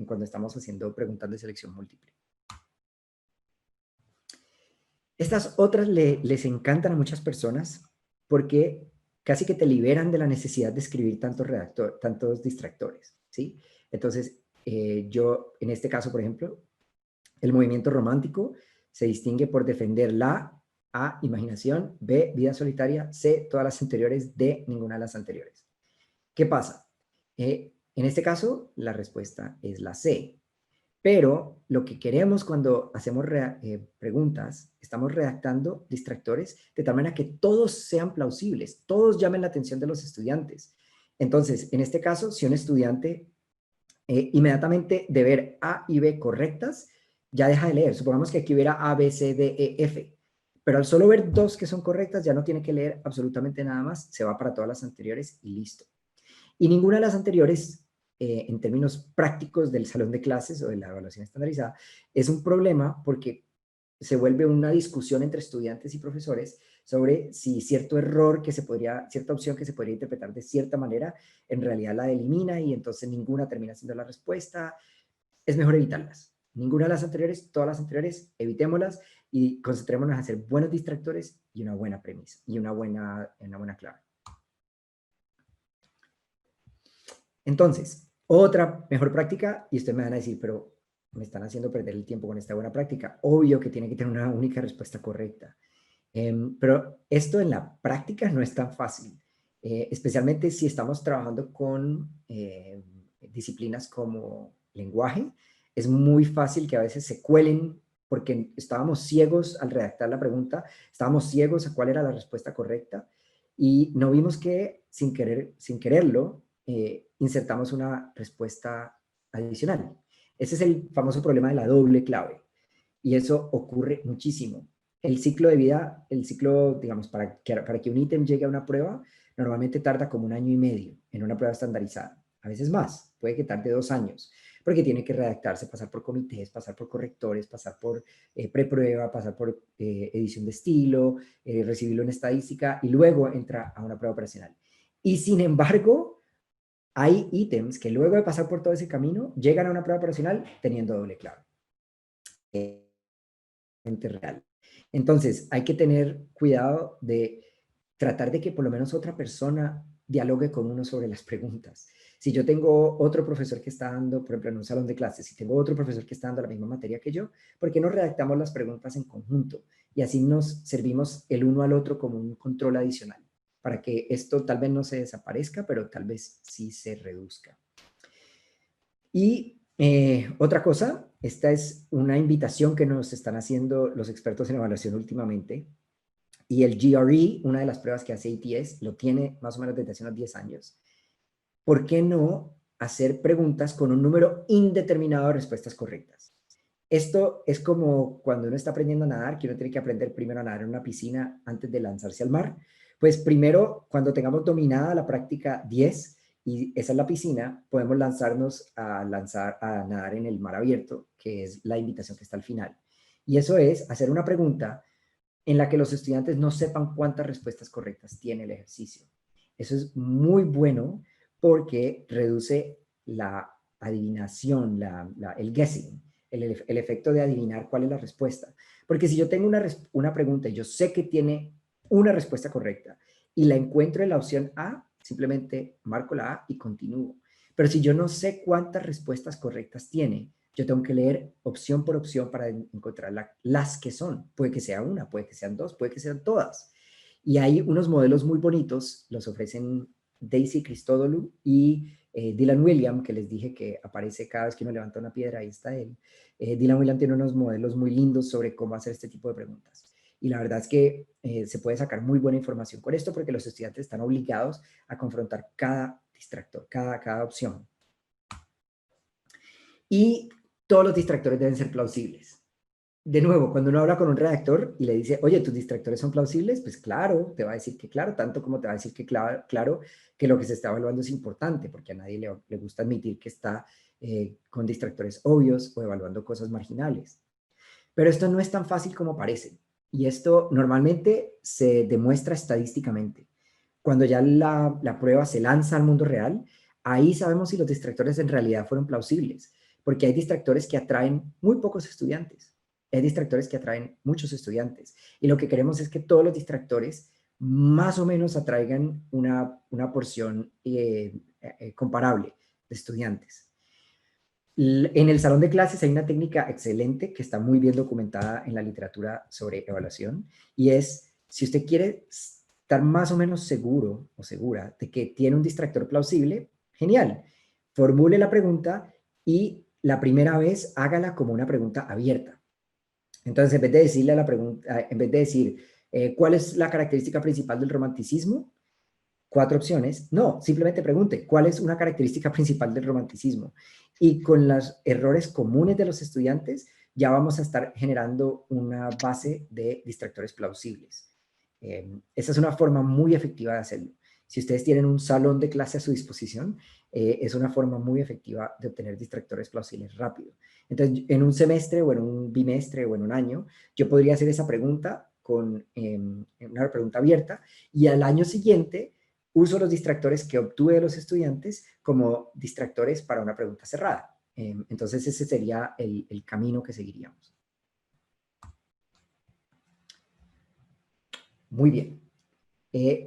cuando estamos haciendo preguntas de selección múltiple. Estas otras les encantan a muchas personas porque casi que te liberan de la necesidad de escribir tantos distractores, ¿sí? Entonces, yo, en este caso, por ejemplo, el movimiento romántico se distingue por defender la A, imaginación, B, vida solitaria, C, todas las anteriores, D, ninguna de las anteriores. ¿Qué pasa? En este caso, la respuesta es la C. Pero lo que queremos cuando hacemos preguntas, estamos redactando distractores de tal manera que todos sean plausibles, todos llamen la atención de los estudiantes. Entonces, en este caso, si un estudiante inmediatamente de ver A y B correctas, ya deja de leer. Supongamos que aquí hubiera A, B, C, D, E, F. Pero al solo ver 2 que son correctas, ya no tiene que leer absolutamente nada más, se va para todas las anteriores y listo. Y ninguna de las anteriores, en términos prácticos del salón de clases o de la evaluación estandarizada, es un problema porque se vuelve una discusión entre estudiantes y profesores sobre si cierta opción que se podría interpretar de cierta manera, en realidad la elimina y entonces ninguna termina siendo la respuesta. Es mejor evitarlas. Ninguna de las anteriores, todas las anteriores, evitémoslas y concentrémonos en hacer buenos distractores y una buena premisa y una buena clave. Entonces, otra mejor práctica, y ustedes me van a decir, pero me están haciendo perder el tiempo con esta buena práctica. Obvio que tiene que tener una única respuesta correcta. Pero esto en la práctica no es tan fácil, especialmente si estamos trabajando con disciplinas como lenguaje. Es muy fácil que a veces se cuelen porque estábamos ciegos al redactar la pregunta, estábamos ciegos a cuál era la respuesta correcta y no vimos que sin quererlo insertamos una respuesta adicional. Ese es el famoso problema de la doble clave y eso ocurre muchísimo. El ciclo de vida, digamos, para que un ítem llegue a una prueba, normalmente tarda como 1 año y medio en una prueba estandarizada. a veces más, puede que tarde 2 años, porque tiene que redactarse, pasar por comités, pasar por correctores, pasar por preprueba, pasar por edición de estilo, recibirlo en estadística y luego entra a una prueba operacional. Y sin embargo, hay ítems que luego de pasar por todo ese camino, llegan a una prueba operacional teniendo doble clave. Real. Entonces, hay que tener cuidado de tratar de que por lo menos otra persona dialogue con uno sobre las preguntas. Si yo tengo otro profesor que está dando, por ejemplo, en un salón de clases, si tengo otro profesor que está dando la misma materia que yo, ¿por qué no redactamos las preguntas en conjunto? Y así nos servimos el uno al otro como un control adicional, para que esto tal vez no se desaparezca, pero tal vez sí se reduzca. Y otra cosa, esta es una invitación que nos están haciendo los expertos en evaluación últimamente, y el GRE, una de las pruebas que hace ATS, lo tiene más o menos desde hace unos 10 años. ¿Por qué no hacer preguntas con un número indeterminado de respuestas correctas? Esto es como cuando uno está aprendiendo a nadar, que uno tiene que aprender primero a nadar en una piscina antes de lanzarse al mar. Pues primero, cuando tengamos dominada la práctica 10, y esa es la piscina, podemos lanzarnos a nadar en el mar abierto, que es la invitación que está al final. Y eso es hacer una pregunta en la que los estudiantes no sepan cuántas respuestas correctas tiene el ejercicio. Eso es muy bueno porque reduce la adivinación, el guessing, el efecto de adivinar cuál es la respuesta. Porque si yo tengo una pregunta y yo sé que tiene una respuesta correcta y la encuentro en la opción A, simplemente marco la A y continúo. Pero si yo no sé cuántas respuestas correctas tiene, yo tengo que leer opción por opción para encontrar las que son. Puede que sea una, puede que sean dos, puede que sean todas. Y hay unos modelos muy bonitos, los ofrecen Daisy Christodoulou y Dylan Wiliam, que les dije que aparece cada vez que uno levanta una piedra, ahí está él. Dylan Wiliam tiene unos modelos muy lindos sobre cómo hacer este tipo de preguntas. Y la verdad es que se puede sacar muy buena información con esto porque los estudiantes están obligados a confrontar cada distractor, cada opción. Y todos los distractores deben ser plausibles. De nuevo, cuando uno habla con un redactor y le dice, oye, ¿tus distractores son plausibles? Pues claro, te va a decir que claro, tanto como te va a decir que claro que lo que se está evaluando es importante, porque a nadie le gusta admitir que está con distractores obvios o evaluando cosas marginales. Pero esto no es tan fácil como parece. Y esto normalmente se demuestra estadísticamente. Cuando ya la prueba se lanza al mundo real, ahí sabemos si los distractores en realidad fueron plausibles, porque hay distractores que atraen muy pocos estudiantes, hay distractores que atraen muchos estudiantes, y lo que queremos es que todos los distractores más o menos atraigan una porción comparable de estudiantes. En el salón de clases hay una técnica excelente que está muy bien documentada en la literatura sobre evaluación, y es, si usted quiere estar más o menos seguro o segura de que tiene un distractor plausible, genial. Formule la pregunta y la primera vez hágala como una pregunta abierta. Entonces, en vez de decirle a la pregunta, en vez de decir, ¿cuál es la característica principal del romanticismo? 4 opciones. No, simplemente pregunte, ¿cuál es una característica principal del romanticismo? Y con los errores comunes de los estudiantes, ya vamos a estar generando una base de distractores plausibles. Esa es una forma muy efectiva de hacerlo. Si ustedes tienen un salón de clase a su disposición, es una forma muy efectiva de obtener distractores plausibles rápido. Entonces, en un semestre o en un bimestre o en un año, yo podría hacer esa pregunta con una pregunta abierta, y al año siguiente uso los distractores que obtuve de los estudiantes como distractores para una pregunta cerrada. Entonces, ese sería el camino que seguiríamos. Muy bien.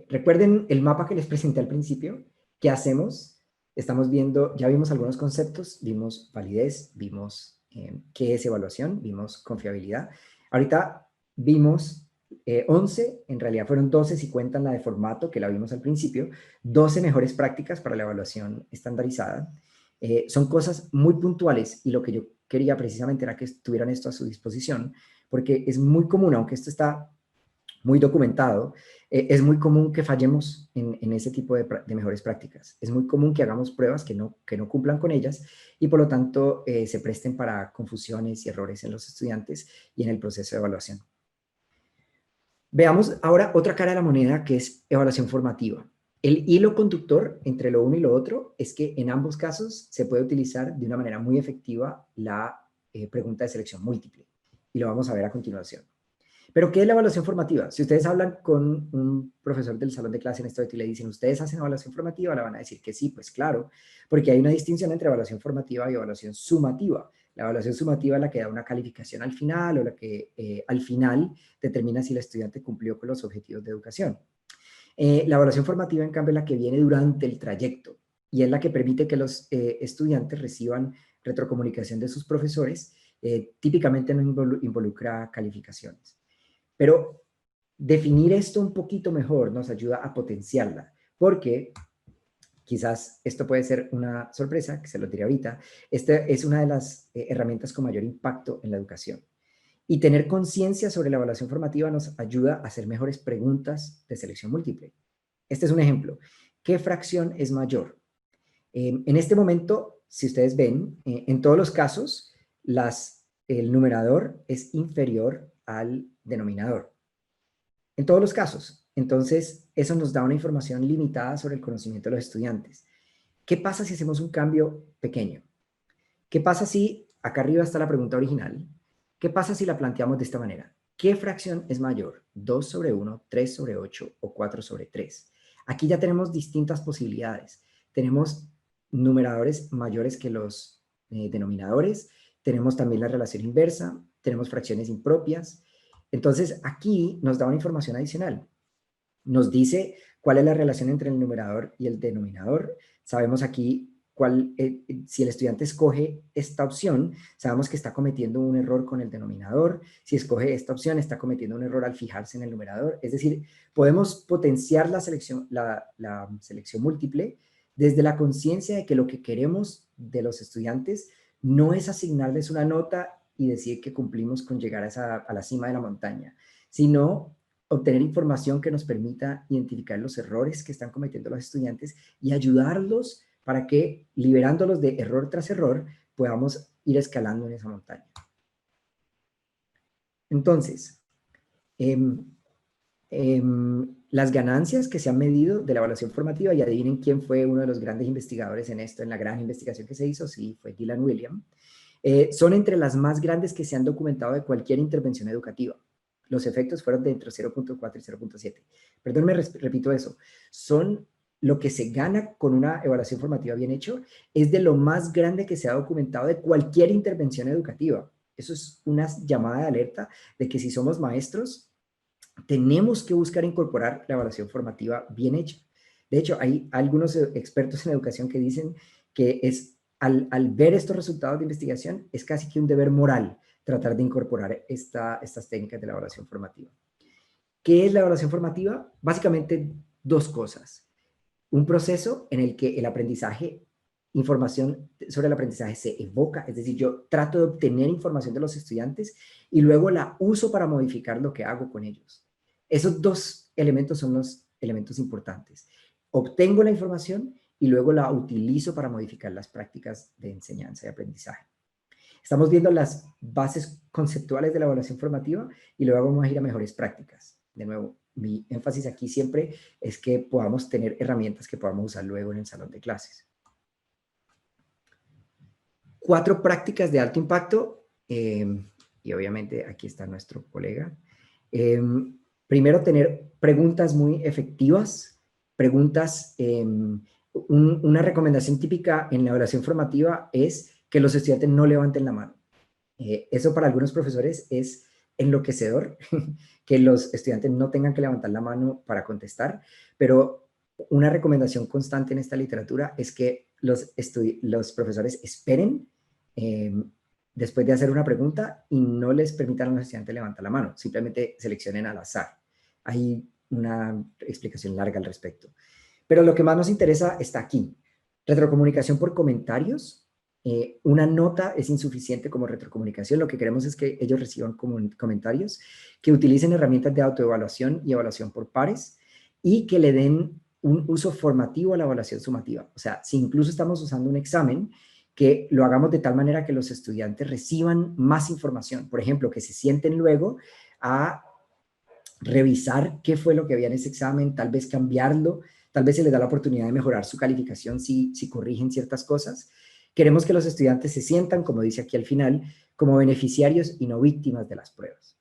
Recuerden el mapa que les presenté al principio. ¿Qué hacemos? Estamos viendo, ya vimos algunos conceptos, vimos validez, vimos qué es evaluación, vimos confiabilidad. Ahorita vimos 11, en realidad fueron 12 si cuentan la de formato, que la vimos al principio, 12 mejores prácticas para la evaluación estandarizada. Son cosas muy puntuales, y lo que yo quería precisamente era que tuvieran esto a su disposición, porque es muy común, aunque esto está muy documentado, es muy común que fallemos en ese tipo de mejores prácticas. Es muy común que hagamos pruebas que no cumplan con ellas, y por lo tanto se presten para confusiones y errores en los estudiantes y en el proceso de evaluación. Veamos ahora otra cara de la moneda, que es evaluación formativa. El hilo conductor entre lo uno y lo otro es que en ambos casos se puede utilizar de una manera muy efectiva la pregunta de selección múltiple. Y lo vamos a ver a continuación. Pero, ¿qué es la evaluación formativa? Si ustedes hablan con un profesor del salón de clase en esto y le dicen, ¿ustedes hacen evaluación formativa? Le van a decir que sí, pues claro, porque hay una distinción entre evaluación formativa y evaluación sumativa. La evaluación sumativa es la que da una calificación al final o la que al final determina si el estudiante cumplió con los objetivos de educación. La evaluación formativa, en cambio, es la que viene durante el trayecto y es la que permite que los estudiantes reciban retrocomunicación de sus profesores. Típicamente no involucra calificaciones. Pero definir esto un poquito mejor nos ayuda a potenciarla, porque quizás esto puede ser una sorpresa, que se lo diré ahorita. Esta es una de las herramientas con mayor impacto en la educación. Y tener conciencia sobre la evaluación formativa nos ayuda a hacer mejores preguntas de selección múltiple. Este es un ejemplo. ¿Qué fracción es mayor? En este momento, si ustedes ven, en todos los casos, el numerador es inferior al denominador. En todos los casos. Entonces, eso nos da una información limitada sobre el conocimiento de los estudiantes. ¿Qué pasa si hacemos un cambio pequeño? ¿Qué pasa si, acá arriba está la pregunta original, qué pasa si la planteamos de esta manera? ¿Qué fracción es mayor? ¿2 sobre 1, 3 sobre 8 o 4 sobre 3? Aquí ya tenemos distintas posibilidades. Tenemos numeradores mayores que los denominadores, tenemos también la relación inversa, tenemos fracciones impropias. Entonces, aquí nos da una información adicional. Nos dice cuál es la relación entre el numerador y el denominador. Sabemos aquí si el estudiante escoge esta opción, sabemos que está cometiendo un error con el denominador. Si escoge esta opción, está cometiendo un error al fijarse en el numerador. Es decir, podemos potenciar la selección múltiple desde la conciencia de que lo que queremos de los estudiantes no es asignarles una nota y decir que cumplimos con llegar a la cima de la montaña, sino obtener información que nos permita identificar los errores que están cometiendo los estudiantes y ayudarlos para que, liberándolos de error tras error, podamos ir escalando en esa montaña. Entonces, las ganancias que se han medido de la evaluación formativa, y adivinen quién fue uno de los grandes investigadores en esto, en la gran investigación que se hizo, sí, fue Gillian Williams. Son entre las más grandes que se han documentado de cualquier intervención educativa. Los efectos fueron de entre 0.4 y 0.7. Perdón, repito eso. Son lo que se gana con una evaluación formativa bien hecho, es de lo más grande que se ha documentado de cualquier intervención educativa. Eso es una llamada de alerta de que si somos maestros, tenemos que buscar incorporar la evaluación formativa bien hecha. De hecho, hay algunos expertos en educación que dicen que al ver estos resultados de investigación, es casi que un deber moral tratar de incorporar estas técnicas de la evaluación formativa. ¿Qué es la evaluación formativa? Básicamente dos cosas. Un proceso en el que el aprendizaje, información sobre el aprendizaje se evoca, es decir, yo trato de obtener información de los estudiantes y luego la uso para modificar lo que hago con ellos. Esos dos elementos son los elementos importantes. Obtengo la información y luego la utilizo para modificar las prácticas de enseñanza y aprendizaje. Estamos viendo las bases conceptuales de la evaluación formativa y luego vamos a ir a mejores prácticas. De nuevo, mi énfasis aquí siempre es que podamos tener herramientas que podamos usar luego en el salón de clases. 4 prácticas de alto impacto, y obviamente aquí está nuestro colega. Primero, tener preguntas muy efectivas, preguntas, una recomendación típica en la evaluación formativa es que los estudiantes no levanten la mano. Eso para algunos profesores es enloquecedor, que los estudiantes no tengan que levantar la mano para contestar, pero una recomendación constante en esta literatura es que los profesores esperen después de hacer una pregunta y no les permitan a los estudiantes levantar la mano, simplemente seleccionen al azar. Hay una explicación larga al respecto. Pero lo que más nos interesa está aquí. Retrocomunicación por comentarios. Una nota es insuficiente como retrocomunicación. Lo que queremos es que ellos reciban comentarios, que utilicen herramientas de autoevaluación y evaluación por pares y que le den un uso formativo a la evaluación sumativa. O sea, si incluso estamos usando un examen, que lo hagamos de tal manera que los estudiantes reciban más información. Por ejemplo, que se sienten luego a revisar qué fue lo que había en ese examen, tal vez cambiarlo, tal vez se les da la oportunidad de mejorar su calificación si corrigen ciertas cosas. Queremos que los estudiantes se sientan, como dice aquí al final, como beneficiarios y no víctimas de las pruebas.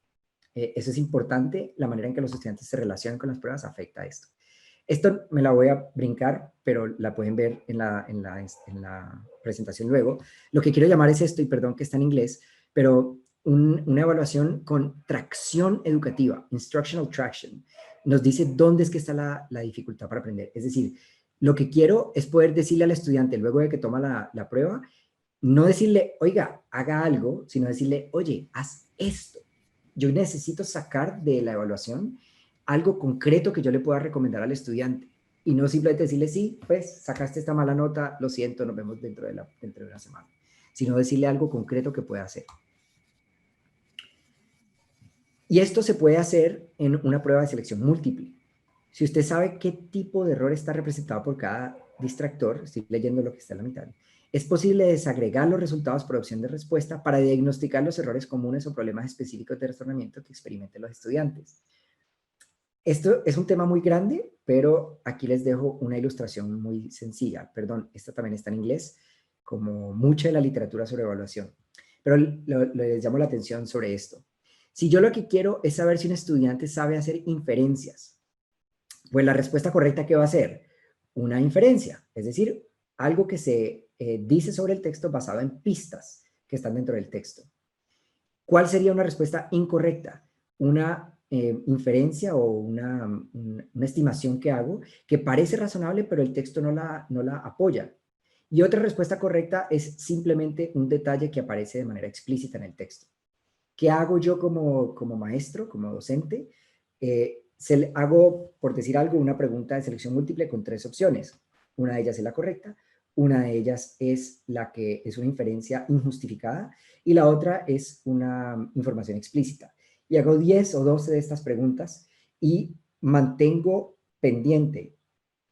Eso es importante, la manera en que los estudiantes se relacionan con las pruebas afecta a esto. Esto me la voy a brincar, pero la pueden ver en la presentación luego. Lo que quiero llamar es esto, y perdón que está en inglés, pero una evaluación con tracción educativa, instructional traction. Nos dice dónde es que está la dificultad para aprender. Es decir, lo que quiero es poder decirle al estudiante, luego de que toma la prueba, no decirle, oiga, haga algo, sino decirle, oye, haz esto. Yo necesito sacar de la evaluación algo concreto que yo le pueda recomendar al estudiante. Y no simplemente decirle, sí, pues sacaste esta mala nota, lo siento, nos vemos dentro de una semana. Sino decirle algo concreto que pueda hacer. Y esto se puede hacer en una prueba de selección múltiple. Si usted sabe qué tipo de error está representado por cada distractor, estoy leyendo lo que está en la mitad, es posible desagregar los resultados por opción de respuesta para diagnosticar los errores comunes o problemas específicos de razonamiento que experimenten los estudiantes. Esto es un tema muy grande, pero aquí les dejo una ilustración muy sencilla. Perdón, esta también está en inglés, como mucha de la literatura sobre evaluación. Pero les llamo la atención sobre esto. Si yo lo que quiero es saber si un estudiante sabe hacer inferencias, pues la respuesta correcta, ¿qué va a ser? Una inferencia, es decir, algo que se dice sobre el texto basado en pistas que están dentro del texto. ¿Cuál sería una respuesta incorrecta? Una inferencia o una estimación que hago que parece razonable, pero el texto no la apoya. Y otra respuesta correcta es simplemente un detalle que aparece de manera explícita en el texto. ¿Qué hago yo como maestro, como docente? Hago, por decir algo, una pregunta de selección múltiple con 3 opciones. Una de ellas es la correcta, una de ellas es la que es una inferencia injustificada y la otra es una información explícita. Y hago 10 o 12 de estas preguntas y mantengo pendiente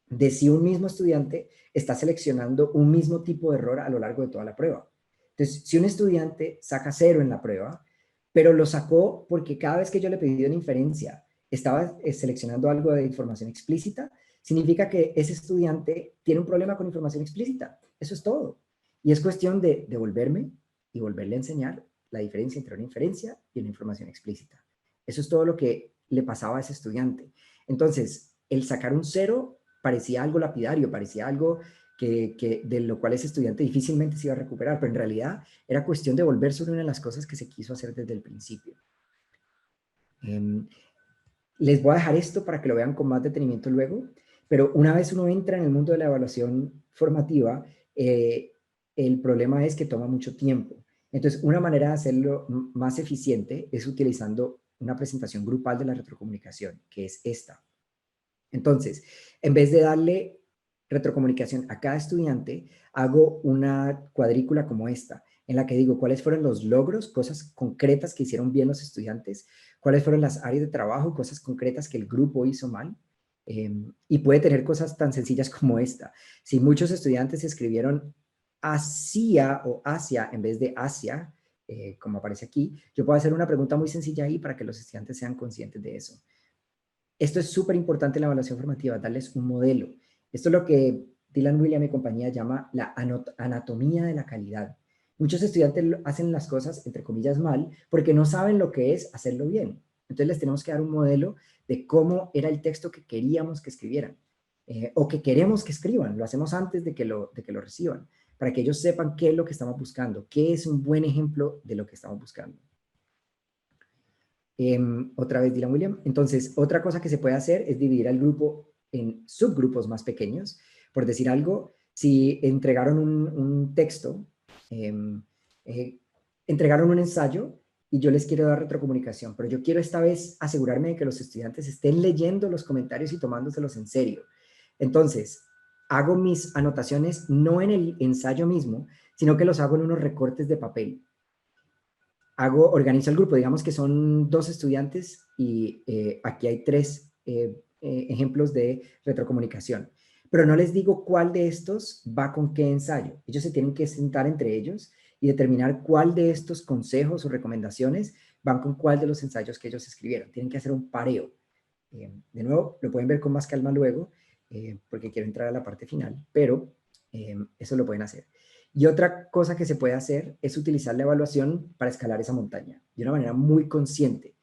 de si un mismo estudiante está seleccionando un mismo tipo de error a lo largo de toda la prueba. Entonces, si un estudiante saca 0 en la prueba, pero lo sacó porque cada vez que yo le pedí una inferencia estaba seleccionando algo de información explícita, significa que ese estudiante tiene un problema con información explícita. Eso es todo. Y es cuestión de devolverme y volverle a enseñar la diferencia entre una inferencia y una información explícita. Eso es todo lo que le pasaba a ese estudiante. Entonces, el sacar un 0 parecía algo lapidario, parecía algo de lo cual ese estudiante difícilmente se iba a recuperar, pero en realidad era cuestión de volver sobre una de las cosas que se quiso hacer desde el principio. Les voy a dejar esto para que lo vean con más detenimiento luego, pero una vez uno entra en el mundo de la evaluación formativa, el problema es que toma mucho tiempo. Entonces, una manera de hacerlo más eficiente es utilizando una presentación grupal de la retrocomunicación, que es esta. Entonces, en vez de darle retrocomunicación a cada estudiante, hago una cuadrícula como esta, en la que digo cuáles fueron los logros, cosas concretas que hicieron bien los estudiantes, cuáles fueron las áreas de trabajo, cosas concretas que el grupo hizo mal, y puede tener cosas tan sencillas como esta. Si muchos estudiantes escribieron hacia o hacia en vez de hacia, como aparece aquí, yo puedo hacer una pregunta muy sencilla ahí para que los estudiantes sean conscientes de eso. Esto es súper importante en la evaluación formativa, darles un modelo. Esto es lo que Dylan William y compañía llama la anatomía de la calidad. Muchos estudiantes hacen las cosas, entre comillas, mal, porque no saben lo que es hacerlo bien. Entonces les tenemos que dar un modelo de cómo era el texto que queríamos que escribieran, o que queremos que escriban. Lo hacemos antes de que lo reciban, para que ellos sepan qué es lo que estamos buscando, qué es un buen ejemplo de lo que estamos buscando. Otra vez Dylan William. Entonces, otra cosa que se puede hacer es dividir al grupo en subgrupos más pequeños. Por decir algo, si entregaron un texto, entregaron un ensayo y yo les quiero dar retrocomunicación, pero yo quiero esta vez asegurarme de que los estudiantes estén leyendo los comentarios y tomándoselos en serio. Entonces, hago mis anotaciones no en el ensayo mismo, sino que los hago en unos recortes de papel. Organizo el grupo, digamos que son 2 estudiantes y aquí hay 3 ejemplos de retrocomunicación. Pero no les digo cuál de estos va con qué ensayo. Ellos se tienen que sentar entre ellos y determinar cuál de estos consejos o recomendaciones van con cuál de los ensayos que ellos escribieron. Tienen que hacer un pareo. De nuevo, lo pueden ver con más calma luego. porque quiero entrar a la parte final, pero eso lo pueden hacer. Y otra cosa que se puede hacer es utilizar la evaluación para escalar esa montaña de una manera muy consciente.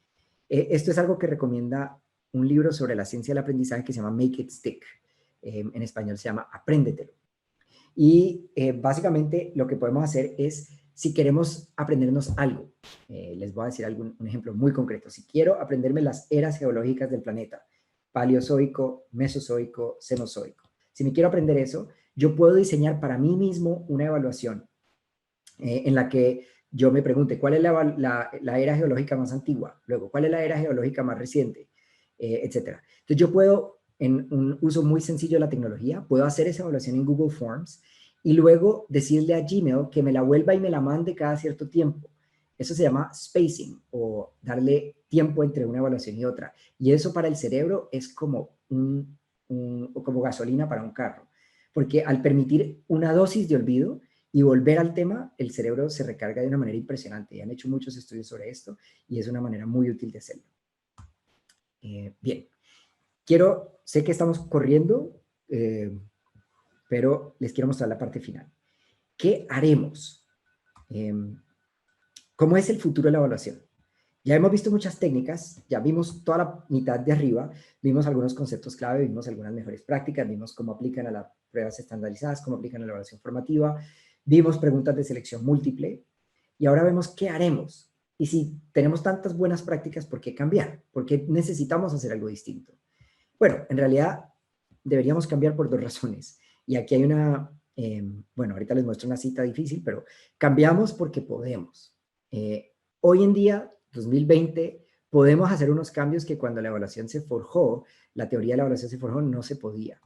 Esto es algo que recomienda un libro sobre la ciencia del aprendizaje que se llama Make It Stick. En español se llama Apréndetelo. Y básicamente lo que podemos hacer es, si queremos aprendernos algo, les voy a decir un ejemplo muy concreto. Si quiero aprenderme las eras geológicas del planeta, paleozoico, mesozoico, cenozoico. Si me quiero aprender eso, yo puedo diseñar para mí mismo una evaluación en la que yo me pregunte cuál es la era geológica más antigua, luego cuál es la era geológica más reciente, etcétera. Entonces yo puedo, en un uso muy sencillo de la tecnología, puedo hacer esa evaluación en Google Forms y luego decirle a Gmail que me la vuelva y me la mande cada cierto tiempo. Eso se llama spacing, o darle tiempo entre una evaluación y otra. Y eso para el cerebro es como, como gasolina para un carro. Porque al permitir una dosis de olvido y volver al tema, el cerebro se recarga de una manera impresionante. Y han hecho muchos estudios sobre esto y es una manera muy útil de hacerlo. Bien. Sé que estamos corriendo, pero les quiero mostrar la parte final. ¿Qué haremos? ¿Cómo es el futuro de la evaluación? Ya hemos visto muchas técnicas, ya vimos toda la mitad de arriba, vimos algunos conceptos clave, vimos algunas mejores prácticas, vimos cómo aplican a las pruebas estandarizadas, cómo aplican a la evaluación formativa, vimos preguntas de selección múltiple, y ahora vemos qué haremos. Y si tenemos tantas buenas prácticas, ¿por qué cambiar? ¿Por qué necesitamos hacer algo distinto? Bueno, en realidad deberíamos cambiar por dos razones. Y aquí hay bueno, ahorita les muestro una cita difícil, pero cambiamos porque podemos. Hoy en día, 2020, podemos hacer unos cambios que cuando la evaluación se forjó, la teoría de la evaluación se forjó, no se podía.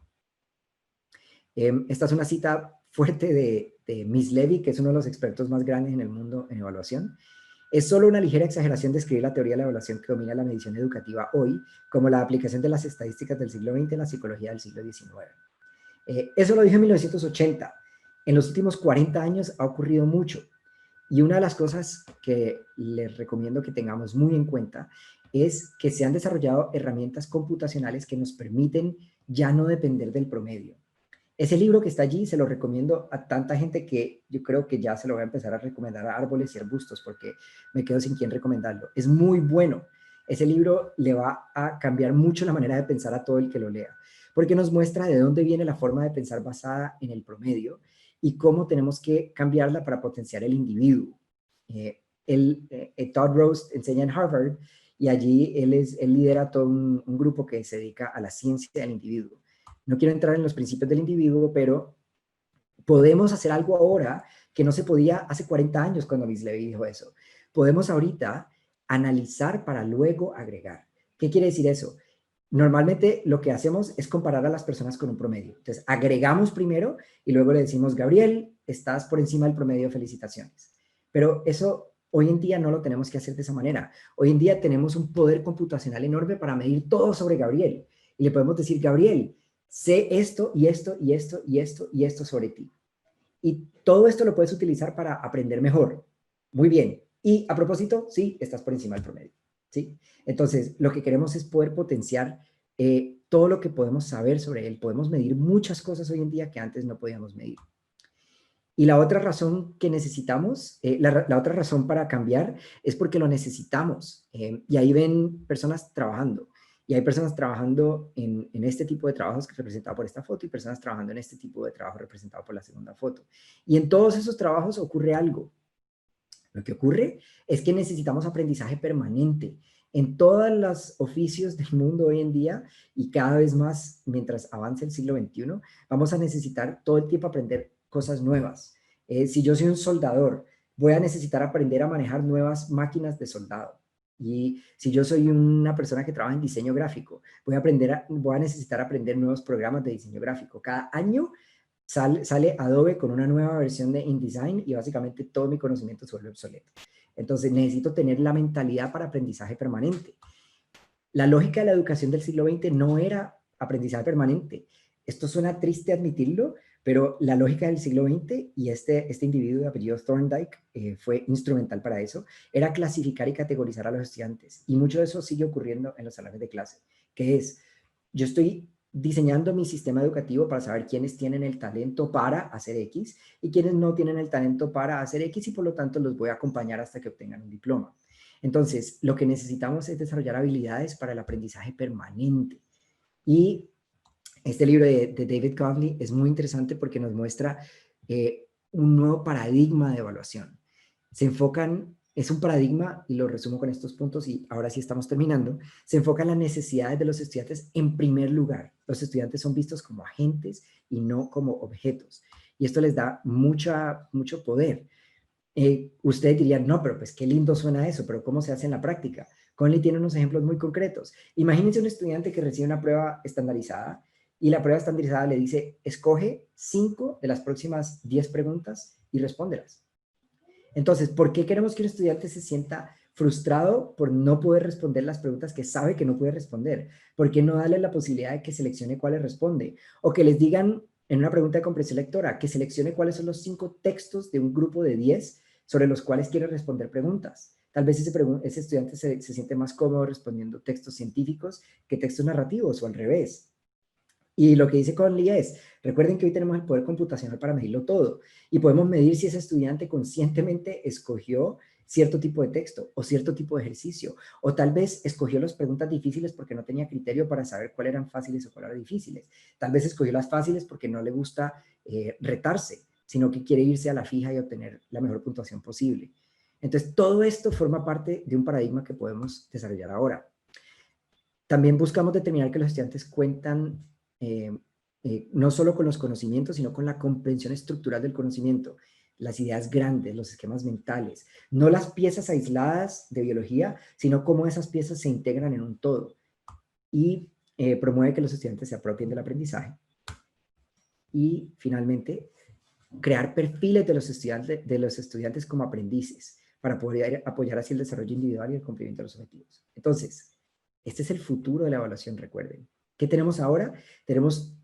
Esta es una cita fuerte de Miss Levy, que es uno de los expertos más grandes en el mundo en evaluación. Es solo una ligera exageración describir la teoría de la evaluación que domina la medición educativa hoy, como la aplicación de las estadísticas del siglo XX en la psicología del siglo XIX. Eso lo dijo en 1980. En los últimos 40 años ha ocurrido mucho. Y una de las cosas que les recomiendo que tengamos muy en cuenta es que se han desarrollado herramientas computacionales que nos permiten ya no depender del promedio. Ese libro que está allí se lo recomiendo a tanta gente que yo creo que ya se lo voy a empezar a recomendar a árboles y arbustos porque me quedo sin quién recomendarlo. Es muy bueno. Ese libro le va a cambiar mucho la manera de pensar a todo el que lo lea, porque nos muestra de dónde viene la forma de pensar basada en el promedio y cómo tenemos que cambiarla para potenciar el individuo. Todd Roast enseña en Harvard y allí él lidera todo un grupo que se dedica a la ciencia del individuo. No quiero entrar en los principios del individuo, pero podemos hacer algo ahora que no se podía hace 40 años cuando Miss Levy dijo eso. Podemos ahorita analizar para luego agregar. ¿Qué quiere decir eso? Normalmente lo que hacemos es comparar a las personas con un promedio. Entonces, agregamos primero y luego le decimos, Gabriel, estás por encima del promedio, felicitaciones. Pero eso hoy en día no lo tenemos que hacer de esa manera. Hoy en día tenemos un poder computacional enorme para medir todo sobre Gabriel. Y le podemos decir, Gabriel, sé esto y esto y esto y esto y esto sobre ti. Y todo esto lo puedes utilizar para aprender mejor. Muy bien. Y a propósito, sí, estás por encima del promedio. ¿Sí? Entonces, lo que queremos es poder potenciar todo lo que podemos saber sobre él. Podemos medir muchas cosas hoy en día que antes no podíamos medir. Y la otra razón que necesitamos, la otra razón para cambiar es porque lo necesitamos. Y ahí ven personas trabajando. Y hay personas trabajando en este tipo de trabajos que es representado por esta foto y personas trabajando en este tipo de trabajo representado por la segunda foto. Y en todos esos trabajos ocurre algo. Lo que ocurre es que necesitamos aprendizaje permanente en todos los oficios del mundo hoy en día y cada vez más mientras avance el siglo XXI, vamos a necesitar todo el tiempo aprender cosas nuevas. Si yo soy un soldador, voy a necesitar aprender a manejar nuevas máquinas de soldado. Y si yo soy una persona que trabaja en diseño gráfico, voy a necesitar aprender nuevos programas de diseño gráfico. Cada año sale Adobe con una nueva versión de InDesign y básicamente todo mi conocimiento se vuelve obsoleto. Entonces necesito tener la mentalidad para aprendizaje permanente. La lógica de la educación del siglo XX no era aprendizaje permanente. Esto suena triste admitirlo, pero la lógica del siglo XX, y este individuo de apellido Thorndike fue instrumental para eso, era clasificar y categorizar a los estudiantes. Y mucho de eso sigue ocurriendo en los salones de clase, que es, yo estoy diseñando mi sistema educativo para saber quiénes tienen el talento para hacer X y quiénes no tienen el talento para hacer X y por lo tanto los voy a acompañar hasta que obtengan un diploma. Entonces, lo que necesitamos es desarrollar habilidades para el aprendizaje permanente. Y este libro de David Conley es muy interesante porque nos muestra un nuevo paradigma de evaluación. Se enfocan, es un paradigma, y lo resumo con estos puntos, y ahora sí estamos terminando, se enfoca en las necesidades de los estudiantes en primer lugar. Los estudiantes son vistos como agentes y no como objetos. Y esto les da mucho poder. Ustedes dirían, no, pero pues qué lindo suena eso, pero ¿cómo se hace en la práctica? Conley tiene unos ejemplos muy concretos. Imagínense un estudiante que recibe una prueba estandarizada y la prueba estandarizada le dice, escoge 5 de las próximas 10 preguntas y respóndelas. Entonces, ¿por qué queremos que un estudiante se sienta frustrado por no poder responder las preguntas que sabe que no puede responder? ¿Por qué no darle la posibilidad de que seleccione cuáles responde? O que les digan en una pregunta de comprensión lectora, que seleccione cuáles son los 5 textos de un grupo de 10 sobre los cuales quiere responder preguntas. Tal vez ese estudiante se siente más cómodo respondiendo textos científicos que textos narrativos o al revés. Y lo que dice Conley es, recuerden que hoy tenemos el poder computacional para medirlo todo y podemos medir si ese estudiante conscientemente escogió cierto tipo de texto o cierto tipo de ejercicio, o tal vez escogió las preguntas difíciles porque no tenía criterio para saber cuáles eran fáciles o cuáles eran difíciles. Tal vez escogió las fáciles porque no le gusta retarse, sino que quiere irse a la fija y obtener la mejor puntuación posible. Entonces, todo esto forma parte de un paradigma que podemos desarrollar ahora. También buscamos determinar que los estudiantes cuentan no solo con los conocimientos, sino con la comprensión estructural del conocimiento, las ideas grandes, los esquemas mentales, no las piezas aisladas de biología, sino cómo esas piezas se integran en un todo. Y promueve que los estudiantes se apropien del aprendizaje. Y finalmente, crear perfiles de los estudiantes como aprendices para poder apoyar así el desarrollo individual y el cumplimiento de los objetivos. Entonces, este es el futuro de la evaluación, recuerden. ¿Qué tenemos ahora? Tenemos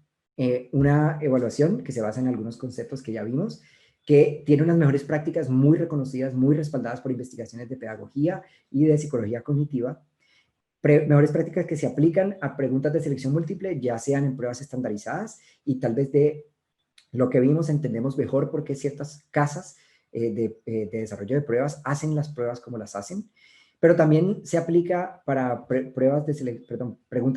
una evaluación que se basa en algunos conceptos que ya vimos, que tiene unas mejores prácticas muy reconocidas, muy respaldadas por investigaciones de pedagogía y de psicología cognitiva. Mejores prácticas que se aplican a preguntas de selección múltiple, ya sean en pruebas estandarizadas y tal vez de lo que vimos entendemos mejor por qué ciertas casas de desarrollo de pruebas hacen las pruebas como las hacen. Pero también se aplica para preguntas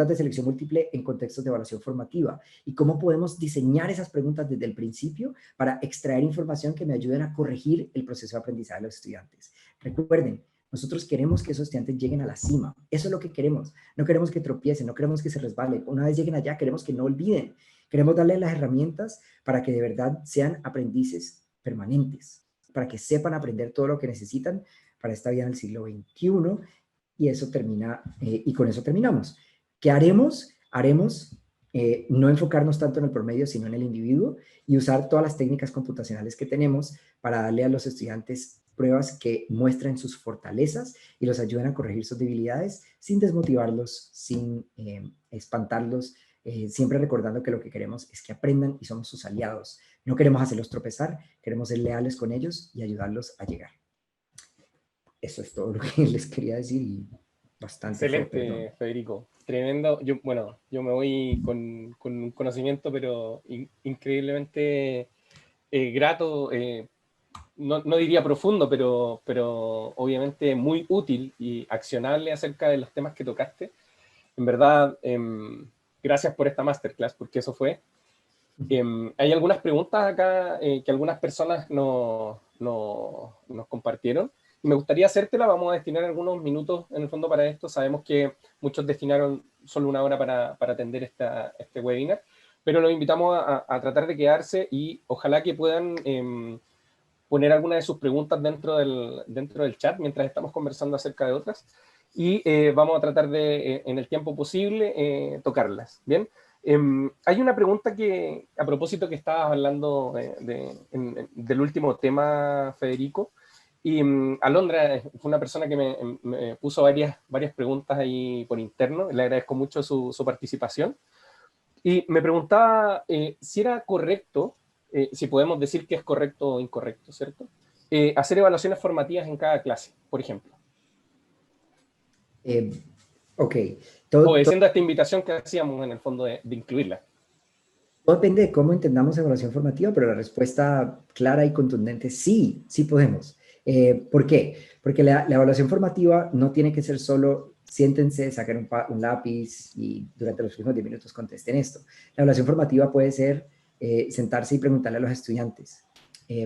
de selección múltiple en contextos de evaluación formativa y cómo podemos diseñar esas preguntas desde el principio para extraer información que me ayuden a corregir el proceso de aprendizaje de los estudiantes. Recuerden, nosotros queremos que esos estudiantes lleguen a la cima. Eso es lo que queremos. No queremos que tropiecen, no queremos que se resbalen. Una vez lleguen allá, queremos que no olviden. Queremos darles las herramientas para que de verdad sean aprendices permanentes, para que sepan aprender todo lo que necesitan para esta vida en el siglo XXI, y eso termina, y con eso terminamos. ¿Qué haremos? Haremos no enfocarnos tanto en el promedio, sino en el individuo, y usar todas las técnicas computacionales que tenemos para darle a los estudiantes pruebas que muestren sus fortalezas y los ayuden a corregir sus debilidades sin desmotivarlos, sin espantarlos, siempre recordando que lo que queremos es que aprendan y somos sus aliados. No queremos hacerlos tropezar, queremos ser leales con ellos y ayudarlos a llegar. Eso es todo lo que les quería decir y bastante. Excelente, Federico. Tremendo. Yo me voy con un conocimiento, pero increíblemente grato, no diría profundo, pero obviamente muy útil y accionable acerca de los temas que tocaste. En verdad, gracias por esta masterclass, porque eso fue. Hay algunas preguntas acá que algunas personas nos compartieron. Me gustaría hacértela, vamos a destinar algunos minutos en el fondo para esto. Sabemos que muchos destinaron solo una hora para atender este webinar, pero los invitamos a tratar de quedarse y ojalá que puedan poner alguna de sus preguntas dentro del chat mientras estamos conversando acerca de otras y vamos a tratar de, en el tiempo posible, tocarlas. ¿Bien? Hay una pregunta que, a propósito que estabas hablando del último tema, Federico, y Alondra fue una persona que me puso varias preguntas ahí por interno, le agradezco mucho su participación, y me preguntaba si era correcto, si podemos decir que es correcto o incorrecto, ¿cierto? Hacer evaluaciones formativas en cada clase, por ejemplo. Ok. Obedeciendo a esta invitación que hacíamos en el fondo de incluirla. Todo depende de cómo entendamos evaluación formativa, pero la respuesta clara y contundente, sí, sí podemos. ¿Por qué? Porque la evaluación formativa no tiene que ser solo siéntense, saquen un lápiz y durante los próximos 10 minutos contesten esto. La evaluación formativa puede ser sentarse y preguntarle a los estudiantes.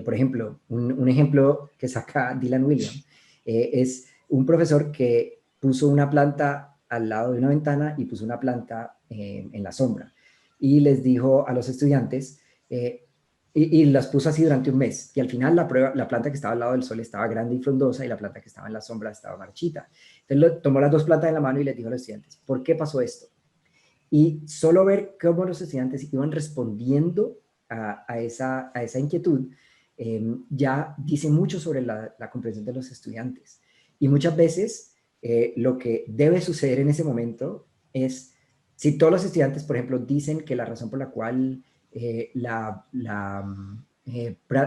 Por ejemplo, un ejemplo que saca Dylan Williams es un profesor que puso una planta al lado de una ventana y puso una planta en la sombra. Y les dijo a los estudiantes, y las puso así durante un mes. Y al final la planta que estaba al lado del sol estaba grande y frondosa y la planta que estaba en la sombra estaba marchita. Entonces tomó las dos plantas en la mano y les dijo a los estudiantes, ¿por qué pasó esto? Y solo ver cómo los estudiantes iban respondiendo a esa inquietud ya dice mucho sobre la comprensión de los estudiantes. Y muchas veces lo que debe suceder en ese momento es, si todos los estudiantes, por ejemplo, dicen que la razón por la cual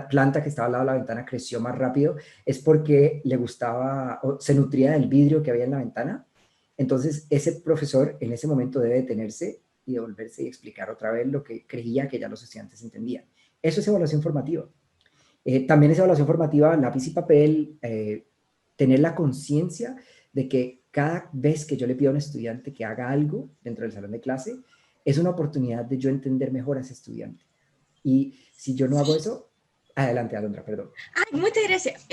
planta que estaba al lado de la ventana creció más rápido es porque le gustaba o se nutría del vidrio que había en la ventana, entonces ese profesor en ese momento debe detenerse y devolverse y explicar otra vez lo que creía que ya los estudiantes entendían. Eso es evaluación formativa. También es evaluación formativa, lápiz y papel, tener la conciencia de que cada vez que yo le pido a un estudiante que haga algo dentro del salón de clase, es una oportunidad de yo entender mejor a ese estudiante. Y si yo no hago eso, adelante, Alondra, perdón. Ay, muchas gracias.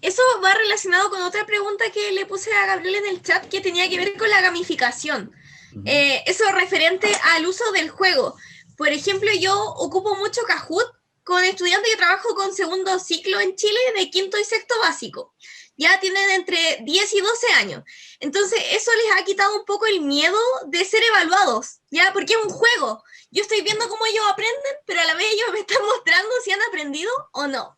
Eso va relacionado con otra pregunta que le puse a Gabriel en el chat que tenía que ver con la gamificación. Eso referente al uso del juego. Por ejemplo, yo ocupo mucho Kahoot con estudiantes que trabajo con segundo ciclo en Chile de quinto y sexto básico. Ya tienen entre 10 y 12 años. Entonces, eso les ha quitado un poco el miedo de ser evaluados, ¿ya? Porque es un juego. Yo estoy viendo cómo ellos aprenden, pero a la vez ellos me están mostrando si han aprendido o no.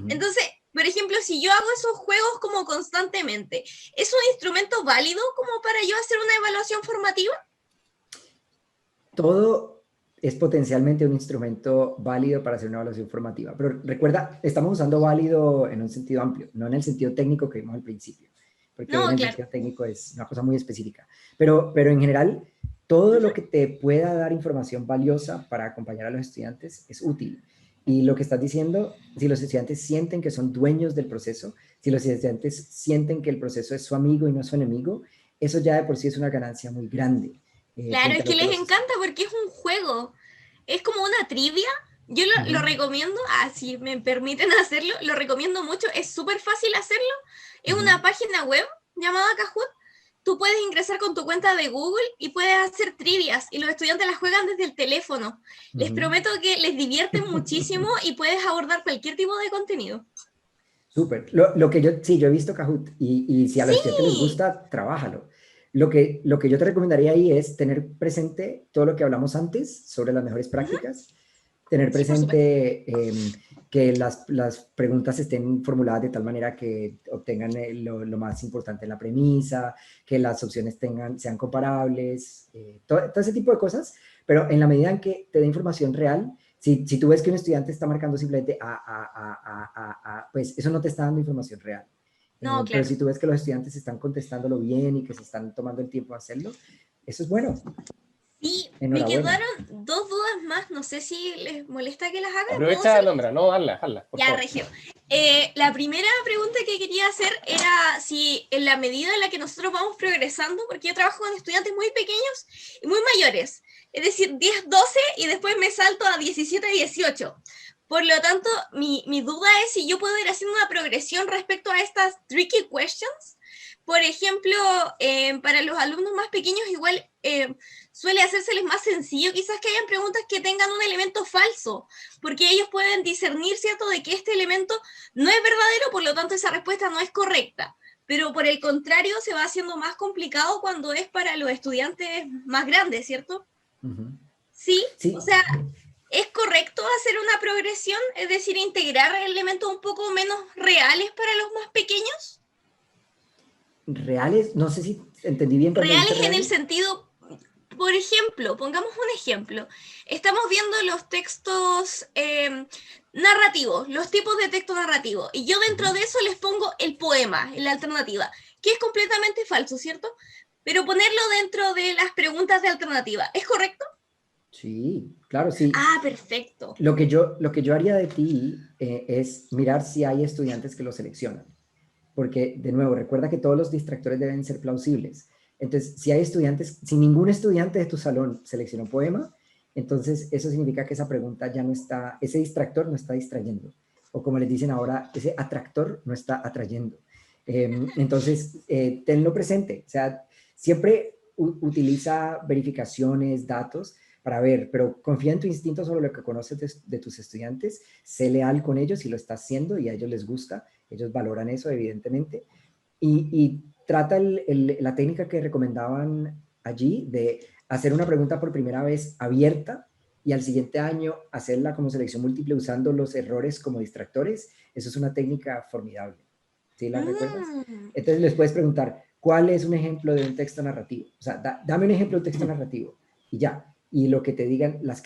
Entonces, por ejemplo, si yo hago esos juegos como constantemente, ¿es un instrumento válido como para yo hacer una evaluación formativa? Todo es potencialmente un instrumento válido para hacer una evaluación formativa. Pero recuerda, estamos usando válido en un sentido amplio, no en el sentido técnico que vimos al principio, porque No, en el claro. sentido técnico es una cosa muy específica. Pero en general, todo lo que te pueda dar información valiosa para acompañar a los estudiantes es útil. Y lo que estás diciendo, si los estudiantes sienten que son dueños del proceso, si los estudiantes sienten que el proceso es su amigo y no su enemigo, eso ya de por sí es una ganancia muy grande. Claro, es que les encanta porque es un juego. Es como una trivia. Yo lo recomiendo, si me permiten hacerlo, lo recomiendo mucho. Es súper fácil hacerlo. Es una página web llamada Kahoot. Tú puedes ingresar con tu cuenta de Google y puedes hacer trivias y los estudiantes las juegan desde el teléfono. Les prometo que les divierte muchísimo y puedes abordar cualquier tipo de contenido. Súper. Lo que yo he visto Kahoot y si a los estudiantes les gusta, trabájalo. Lo que yo te recomendaría ahí es tener presente todo lo que hablamos antes sobre las mejores prácticas, tener presente que las preguntas estén formuladas de tal manera que obtengan lo más importante en la premisa, que las opciones sean comparables, todo ese tipo de cosas, pero en la medida en que te dé información real, si tú ves que un estudiante está marcando simplemente pues eso no te está dando información real. No, claro. Pero si tú ves que los estudiantes están contestándolo bien y que se están tomando el tiempo de hacerlo, eso es bueno. Sí, me quedaron dos dudas más, no sé si les molesta que las haga. Aprovecha, Alondra, no, hazla, por favor. Regio. La primera pregunta que quería hacer era si en la medida en la que nosotros vamos progresando, porque yo trabajo con estudiantes muy pequeños y muy mayores, es decir, 10, 12 y después me salto a 17, 18. Por lo tanto, mi duda es si yo puedo ir haciendo una progresión respecto a estas tricky questions. Por ejemplo, para los alumnos más pequeños igual suele hacérseles más sencillo quizás que hayan preguntas que tengan un elemento falso, porque ellos pueden discernir, ¿cierto?, de que este elemento no es verdadero, por lo tanto esa respuesta no es correcta. Pero por el contrario se va haciendo más complicado cuando es para los estudiantes más grandes, ¿cierto? ¿Sí? O sea, ¿es correcto hacer una progresión? Es decir, integrar elementos un poco menos reales para los más pequeños. ¿Reales? No sé si entendí bien. Reales en el sentido, por ejemplo, pongamos un ejemplo. Estamos viendo los textos narrativos, los tipos de texto narrativo, y yo dentro de eso les pongo el poema en la alternativa, que es completamente falso, ¿cierto? pero ponerlo dentro de las preguntas de alternativa. ¿Es correcto? Sí, claro, sí. Ah, perfecto. Lo que yo haría de ti es mirar si hay estudiantes que lo seleccionan. Porque, de nuevo, recuerda que todos los distractores deben ser plausibles. Entonces, si hay estudiantes, si ningún estudiante de tu salón seleccionó poema, entonces eso significa que esa pregunta ya no está, ese distractor no está distrayendo. O como les dicen ahora, ese atractor no está atrayendo. Entonces, tenlo presente. O sea, siempre utiliza verificaciones, datos para ver, pero confía en tu instinto sobre lo que conoces de tus estudiantes, sé leal con ellos si lo estás haciendo y a ellos les gusta, ellos valoran eso evidentemente, y trata la técnica que recomendaban allí de hacer una pregunta por primera vez abierta y al siguiente año hacerla como selección múltiple usando los errores como distractores. Eso es una técnica formidable. ¿Sí la recuerdas? Entonces les puedes preguntar, ¿cuál es un ejemplo de un texto narrativo? O sea, dame un ejemplo de un texto narrativo y ya. Y lo que te digan, las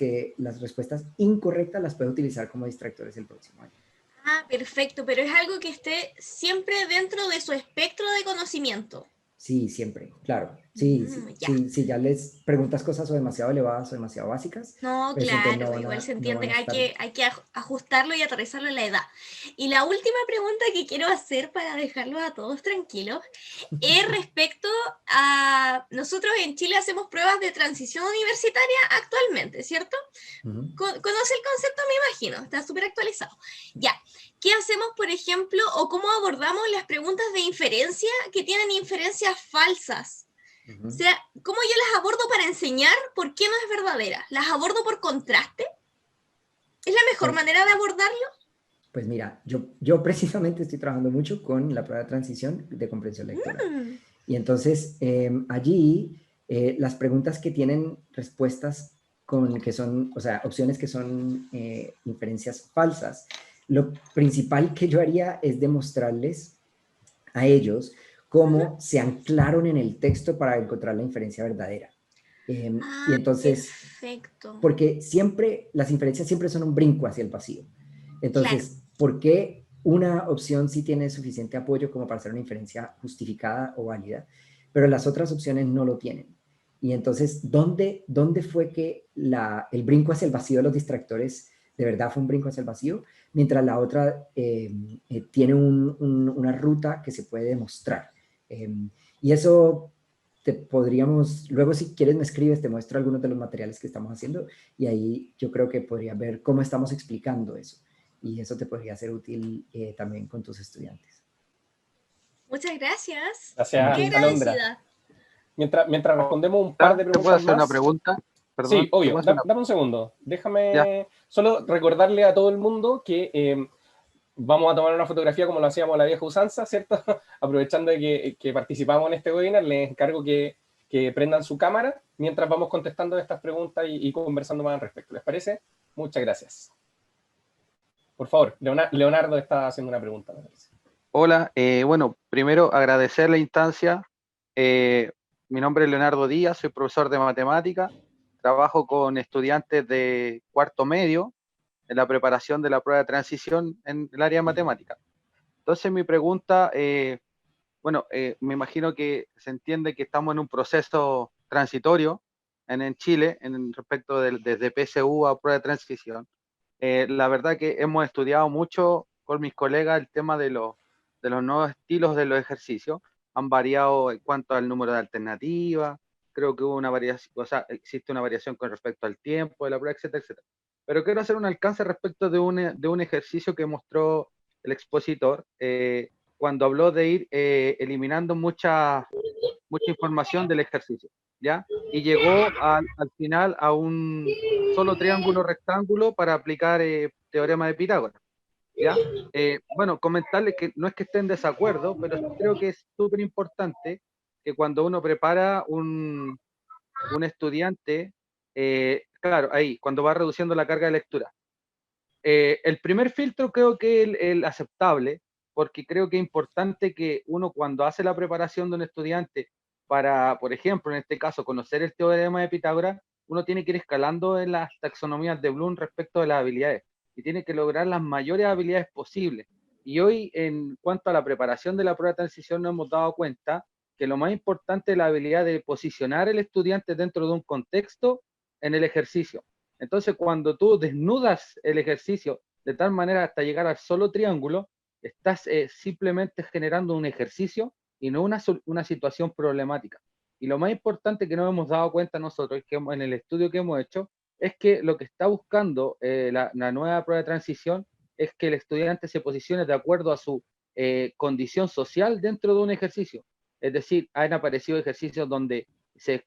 respuestas incorrectas las puedes utilizar como distractores el próximo año. Ah, perfecto, pero es algo que esté siempre dentro de su espectro de conocimiento. Sí, siempre, claro. Sí, si ya les preguntas cosas o demasiado elevadas o demasiado básicas. No, pues claro, igual se entiende que hay que ajustarlo y aterrizarlo en la edad. Y la última pregunta que quiero hacer para dejarlos a todos tranquilos es respecto a... Nosotros en Chile hacemos pruebas de transición universitaria actualmente, ¿cierto? Conoce el concepto, me imagino, está súper actualizado. Ya, ¿qué hacemos, por ejemplo, o cómo abordamos las preguntas de inferencia que tienen inferencias falsas? O sea, ¿cómo yo las abordo para enseñar por qué no es verdadera? ¿Las abordo por contraste? ¿Es la mejor manera de abordarlo? Pues mira, yo precisamente estoy trabajando mucho con la prueba de transición de comprensión lectora. Y entonces allí las preguntas que tienen respuestas que son, o sea, opciones que son inferencias falsas, lo principal que yo haría es demostrarles a ellos cómo se anclaron en el texto para encontrar la inferencia verdadera. Y entonces, perfecto. porque siempre, las inferencias siempre son un brinco hacia el vacío. Entonces, claro, ¿por qué una opción sí tiene suficiente apoyo como para hacer una inferencia justificada o válida, pero las otras opciones no lo tienen? Y entonces, ¿dónde fue que el brinco hacia el vacío de los distractores de verdad fue un brinco hacia el vacío? Mientras la otra tiene una ruta que se puede demostrar. Y eso luego si quieres me escribes, te muestro algunos de los materiales que estamos haciendo y ahí yo creo que podría ver cómo estamos explicando eso. Y eso te podría ser útil también con tus estudiantes. Muchas gracias. Gracias, Qué agradecida. Mientras respondemos un par de preguntas. ¿Te puedo hacer más, una pregunta? Perdón, sí, obvio. Dame un segundo. Déjame solo recordarle a todo el mundo que vamos a tomar una fotografía como lo hacíamos a la vieja usanza, ¿cierto? Aprovechando de que participamos en este webinar, les encargo que prendan su cámara mientras vamos contestando estas preguntas y conversando más al respecto. ¿Les parece? Muchas gracias. Por favor, Leonardo está haciendo una pregunta, me parece. Hola, bueno, primero agradecer la instancia. Mi nombre es Leonardo Díaz, soy profesor de matemática, trabajo con estudiantes de cuarto medio en la preparación de la prueba de transición en el área de matemática. Entonces mi pregunta, me imagino que se entiende que estamos en un proceso transitorio en Chile respecto desde PSU a prueba de transición. La verdad que hemos estudiado mucho con mis colegas el tema de los nuevos estilos de los ejercicios. Han variado en cuanto al número de alternativas, creo que hubo una variación, o sea, existe una variación con respecto al tiempo de la prueba, etcétera, etcétera. Pero quiero hacer un alcance respecto de un ejercicio que mostró el expositor cuando habló de ir eliminando mucha información del ejercicio, ¿ya? Y llegó al final a un solo triángulo rectángulo para aplicar teorema de Pitágoras, ¿ya? Comentarles que no es que esté en desacuerdo, pero creo que es súper importante que cuando uno prepara un estudiante, claro, ahí, cuando va reduciendo la carga de lectura. El primer filtro creo que es el aceptable, porque creo que es importante que uno cuando hace la preparación de un estudiante para, por ejemplo, en este caso, conocer el teorema de Pitágoras, uno tiene que ir escalando en las taxonomías de Bloom respecto de las habilidades y tiene que lograr las mayores habilidades posibles. Y hoy, en cuanto a la preparación de la prueba de transición, nos hemos dado cuenta que lo más importante es la habilidad de posicionar al estudiante dentro de un contexto en el ejercicio. Entonces, cuando tú desnudas el ejercicio de tal manera hasta llegar al solo triángulo, estás simplemente generando un ejercicio y no una situación problemática. Y lo más importante que nos hemos dado cuenta nosotros, que en el estudio que hemos hecho, es que lo que está buscando la nueva prueba de transición es que el estudiante se posicione de acuerdo a su condición social dentro de un ejercicio. Es decir, han aparecido ejercicios donde se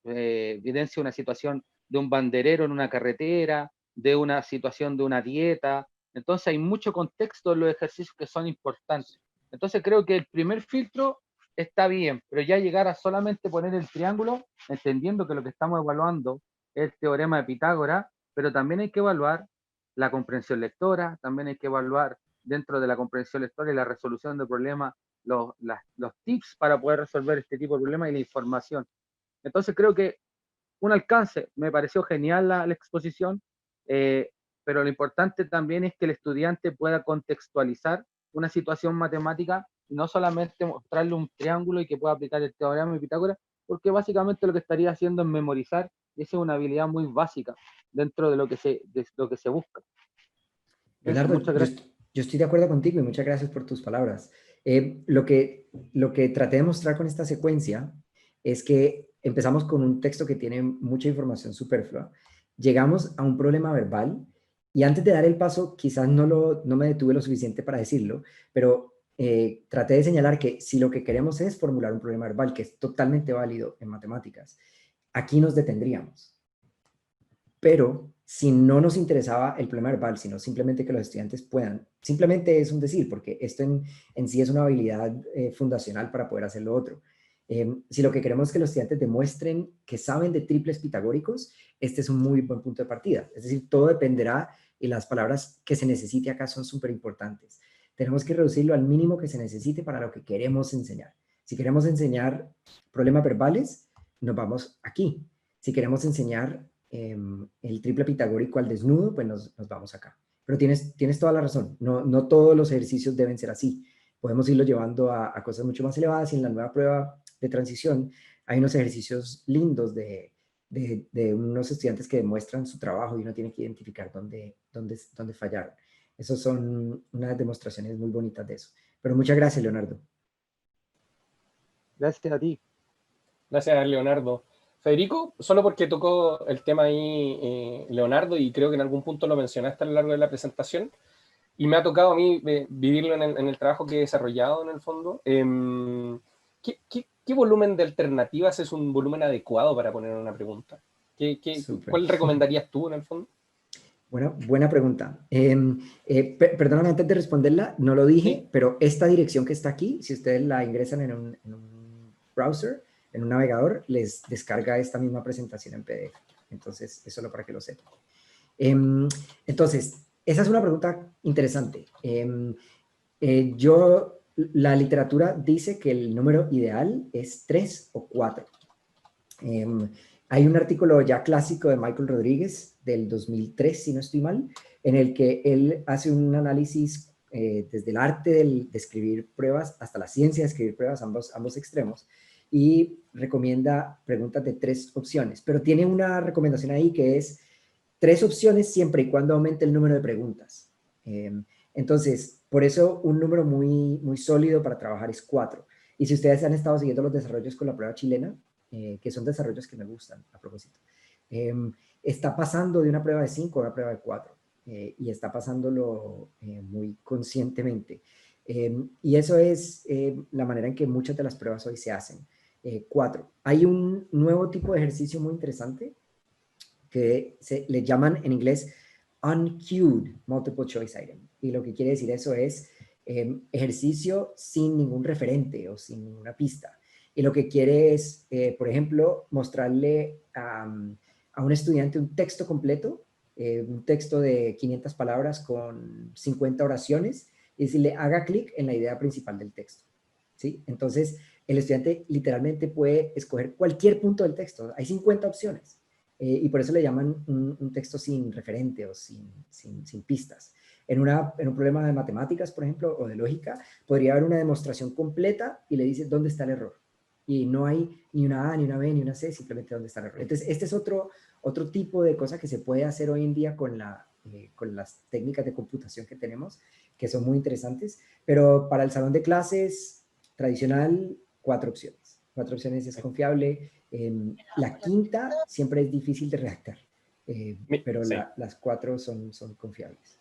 evidencia una situación de un banderero en una carretera, de una situación de una dieta. Entonces hay mucho contexto en los ejercicios que son importantes. Entonces creo que el primer filtro está bien, pero ya llegar a solamente poner el triángulo, entendiendo que lo que estamos evaluando es el teorema de Pitágoras, pero también hay que evaluar la comprensión lectora, también hay que evaluar dentro de la comprensión lectora y la resolución de problemas, los tips para poder resolver este tipo de problemas y la información. Entonces creo que un alcance, me pareció genial la exposición, pero lo importante también es que el estudiante pueda contextualizar una situación matemática y no solamente mostrarle un triángulo y que pueda aplicar el teorema de Pitágoras, porque básicamente lo que estaría haciendo es memorizar, y esa es una habilidad muy básica dentro de lo que se busca. Eso, Leonardo, muchas gracias. yo estoy de acuerdo contigo y muchas gracias por tus palabras. Lo que traté de mostrar con esta secuencia es que empezamos con un texto que tiene mucha información superflua, llegamos a un problema verbal y antes de dar el paso, quizás no me detuve lo suficiente para decirlo, pero traté de señalar que si lo que queremos es formular un problema verbal, que es totalmente válido en matemáticas, aquí nos detendríamos. Pero si no nos interesaba el problema verbal, sino simplemente que los estudiantes puedan, simplemente es un decir, porque esto en sí es una habilidad fundacional para poder hacer lo otro. Si lo que queremos es que los estudiantes demuestren que saben de triples pitagóricos, este es un muy buen punto de partida. Es decir, todo dependerá y las palabras que se necesite acá son súper importantes. Tenemos que reducirlo al mínimo que se necesite para lo que queremos enseñar. Si queremos enseñar problemas verbales, nos vamos aquí. Si queremos enseñar el triple pitagórico al desnudo, pues nos vamos acá. Pero tienes toda la razón, no todos los ejercicios deben ser así. Podemos irlo llevando a cosas mucho más elevadas y en la nueva prueba de transición hay unos ejercicios lindos de unos estudiantes que demuestran su trabajo y uno tiene que identificar dónde fallaron. Esas son unas demostraciones muy bonitas de eso. Pero muchas gracias, Leonardo. Gracias a ti. Gracias, Leonardo. Federico, solo porque tocó el tema ahí, Leonardo, y creo que en algún punto lo mencionaste a lo largo de la presentación, y me ha tocado a mí vivirlo en el trabajo que he desarrollado en el fondo. ¿Qué volumen de alternativas es un volumen adecuado para poner una pregunta? ¿Cuál recomendarías tú en el fondo? Bueno, buena pregunta. Perdóname, antes de responderla, no lo dije, ¿sí? Pero esta dirección que está aquí, si ustedes la ingresan en un browser, en un navegador, les descarga esta misma presentación en PDF. Entonces, eso solo para que lo sepan. Entonces, esa es una pregunta interesante. La literatura dice que el número ideal es 3 o 4. Hay un artículo ya clásico de Michael Rodríguez del 2003, si no estoy mal, en el que él hace un análisis desde el arte de escribir pruebas hasta la ciencia de escribir pruebas, ambos extremos, y recomienda preguntas de 3 opciones. Pero tiene una recomendación ahí que es 3 opciones siempre y cuando aumente el número de preguntas. Entonces, por eso un número muy, muy sólido para trabajar es 4. Y si ustedes han estado siguiendo los desarrollos con la prueba chilena, que son desarrollos que me gustan, a propósito, está pasando de una prueba de 5 a una prueba de 4. Y está pasándolo muy conscientemente. Y eso es la manera en que muchas de las pruebas hoy se hacen. 4. Hay un nuevo tipo de ejercicio muy interesante que le llaman en inglés uncued multiple choice item. Y lo que quiere decir eso es ejercicio sin ningún referente o sin ninguna pista. Y lo que quiere es, por ejemplo, mostrarle a un estudiante un texto completo, un texto de 500 palabras con 50 oraciones, y decirle, haga clic en la idea principal del texto. ¿Sí? Entonces, el estudiante literalmente puede escoger cualquier punto del texto. Hay 50 opciones. Y por eso le llaman un texto sin referente o sin pistas. En un problema de matemáticas, por ejemplo, o de lógica, podría haber una demostración completa y le dice dónde está el error. y no hay ni una A, ni una B, ni una C, simplemente dónde está el error. Entonces, este es otro tipo de cosa que se puede hacer hoy en día con las técnicas de computación que tenemos, que son muy interesantes, pero para el salón de clases tradicional, 4 opciones. 4 opciones es confiable. La quinta siempre es difícil de redactar, pero Sí. las 4 son confiables.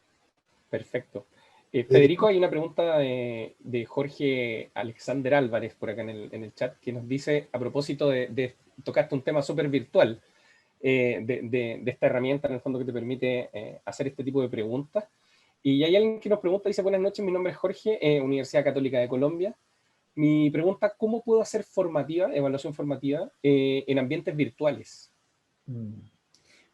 Perfecto. Federico, hay una pregunta de Jorge Alexander Álvarez por acá en el chat, que nos dice, a propósito de tocaste un tema súper virtual, de esta herramienta en el fondo que te permite hacer este tipo de preguntas. Y hay alguien que nos pregunta, dice, buenas noches, mi nombre es Jorge, Universidad Católica de Colombia. Mi pregunta, ¿cómo puedo hacer evaluación formativa en ambientes virtuales?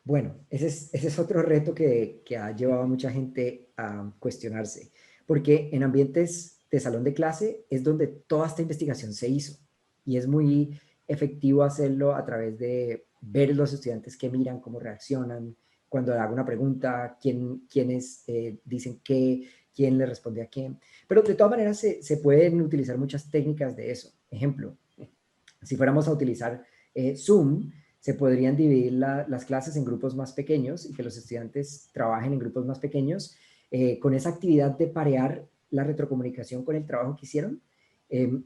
Bueno, ese es otro reto que ha llevado a mucha gente a cuestionarse, porque en ambientes de salón de clase es donde toda esta investigación se hizo, y es muy efectivo hacerlo a través de ver los estudiantes que miran, cómo reaccionan, cuando hago una pregunta, quiénes dicen qué, quién le responde a quién. Pero de todas maneras se pueden utilizar muchas técnicas de eso. Ejemplo, si fuéramos a utilizar Zoom, se podrían dividir las clases en grupos más pequeños y que los estudiantes trabajen en grupos más pequeños con esa actividad de parear la retrocomunicación con el trabajo que hicieron.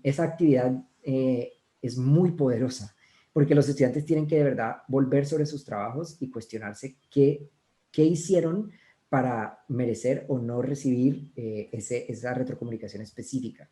Esa actividad es muy poderosa porque los estudiantes tienen que de verdad volver sobre sus trabajos y cuestionarse qué hicieron para merecer o no recibir esa retrocomunicación específica.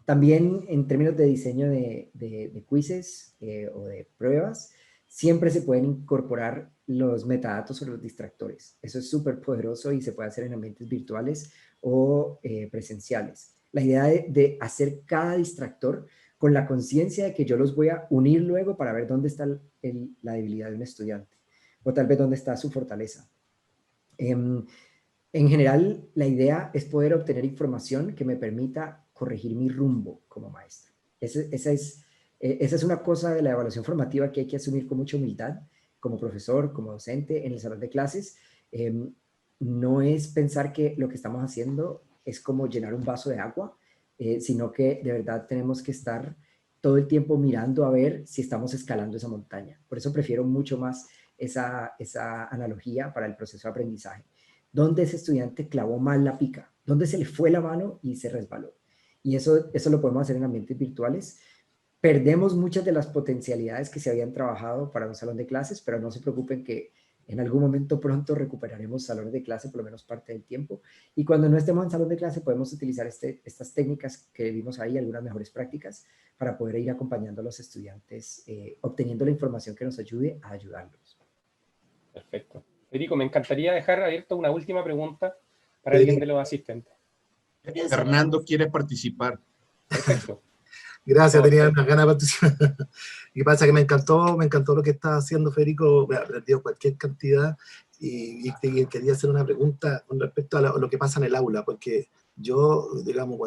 También en términos de diseño de quizzes o de pruebas, siempre se pueden incorporar los metadatos o los distractores. Eso es súper poderoso y se puede hacer en ambientes virtuales o presenciales. La idea de hacer cada distractor con la conciencia de que yo los voy a unir luego para ver dónde está la debilidad de un estudiante o tal vez dónde está su fortaleza. En general, la idea es poder obtener información que me permita corregir mi rumbo como maestro. Esa es una cosa de la evaluación formativa que hay que asumir con mucha humildad como profesor, como docente en el salón de clases. No es pensar que lo que estamos haciendo es como llenar un vaso de agua, sino que de verdad tenemos que estar todo el tiempo mirando a ver si estamos escalando esa montaña. Por eso prefiero mucho más esa analogía para el proceso de aprendizaje. ¿Dónde ese estudiante clavó mal la pica? ¿Dónde se le fue la mano y se resbaló? Y eso lo podemos hacer en ambientes virtuales. Perdemos muchas de las potencialidades que se habían trabajado para un salón de clases, pero no se preocupen que en algún momento pronto recuperaremos salones de clase, por lo menos parte del tiempo. Y cuando no estemos en salón de clase, podemos utilizar estas técnicas que vimos ahí, algunas mejores prácticas, para poder ir acompañando a los estudiantes, obteniendo la información que nos ayude a ayudarlos. Perfecto. Federico, me encantaría dejar abierta una última pregunta para alguien de los asistentes. Fernando quiere participar. Perfecto. Gracias, tenía unas ganas de participar. Y pasa que me encantó lo que está haciendo Federico, me ha aprendido cualquier cantidad y quería hacer una pregunta con respecto a lo que pasa en el aula, porque yo, digamos,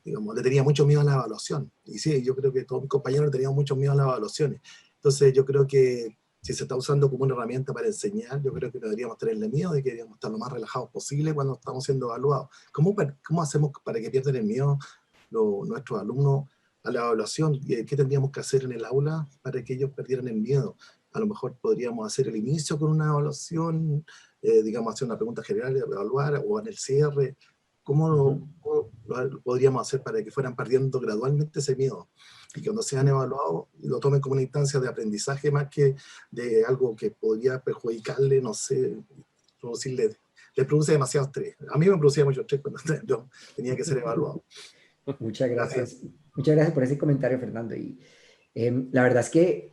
le tenía mucho miedo a la evaluación, y sí, yo creo que todos mis compañeros le tenían mucho miedo a las evaluaciones. Entonces yo creo que si se está usando como una herramienta para enseñar, yo creo que no deberíamos tenerle miedo, de que deberíamos estar lo más relajados posible cuando estamos siendo evaluados. ¿Cómo hacemos para que pierdan el miedo nuestros alumnos a la evaluación? ¿Qué tendríamos que hacer en el aula para que ellos perdieran el miedo? A lo mejor podríamos hacer el inicio con una evaluación, digamos, hacer una pregunta general, evaluar, o en el cierre. ¿Cómo lo podríamos hacer para que fueran perdiendo gradualmente ese miedo? Y cuando sean evaluados, lo tomen como una instancia de aprendizaje más que de algo que podría perjudicarle, no sé, producirle, le produce demasiado estrés. A mí me producía mucho estrés cuando yo tenía que ser evaluado. Muchas gracias. Muchas gracias por ese comentario, Fernando. Y la verdad es que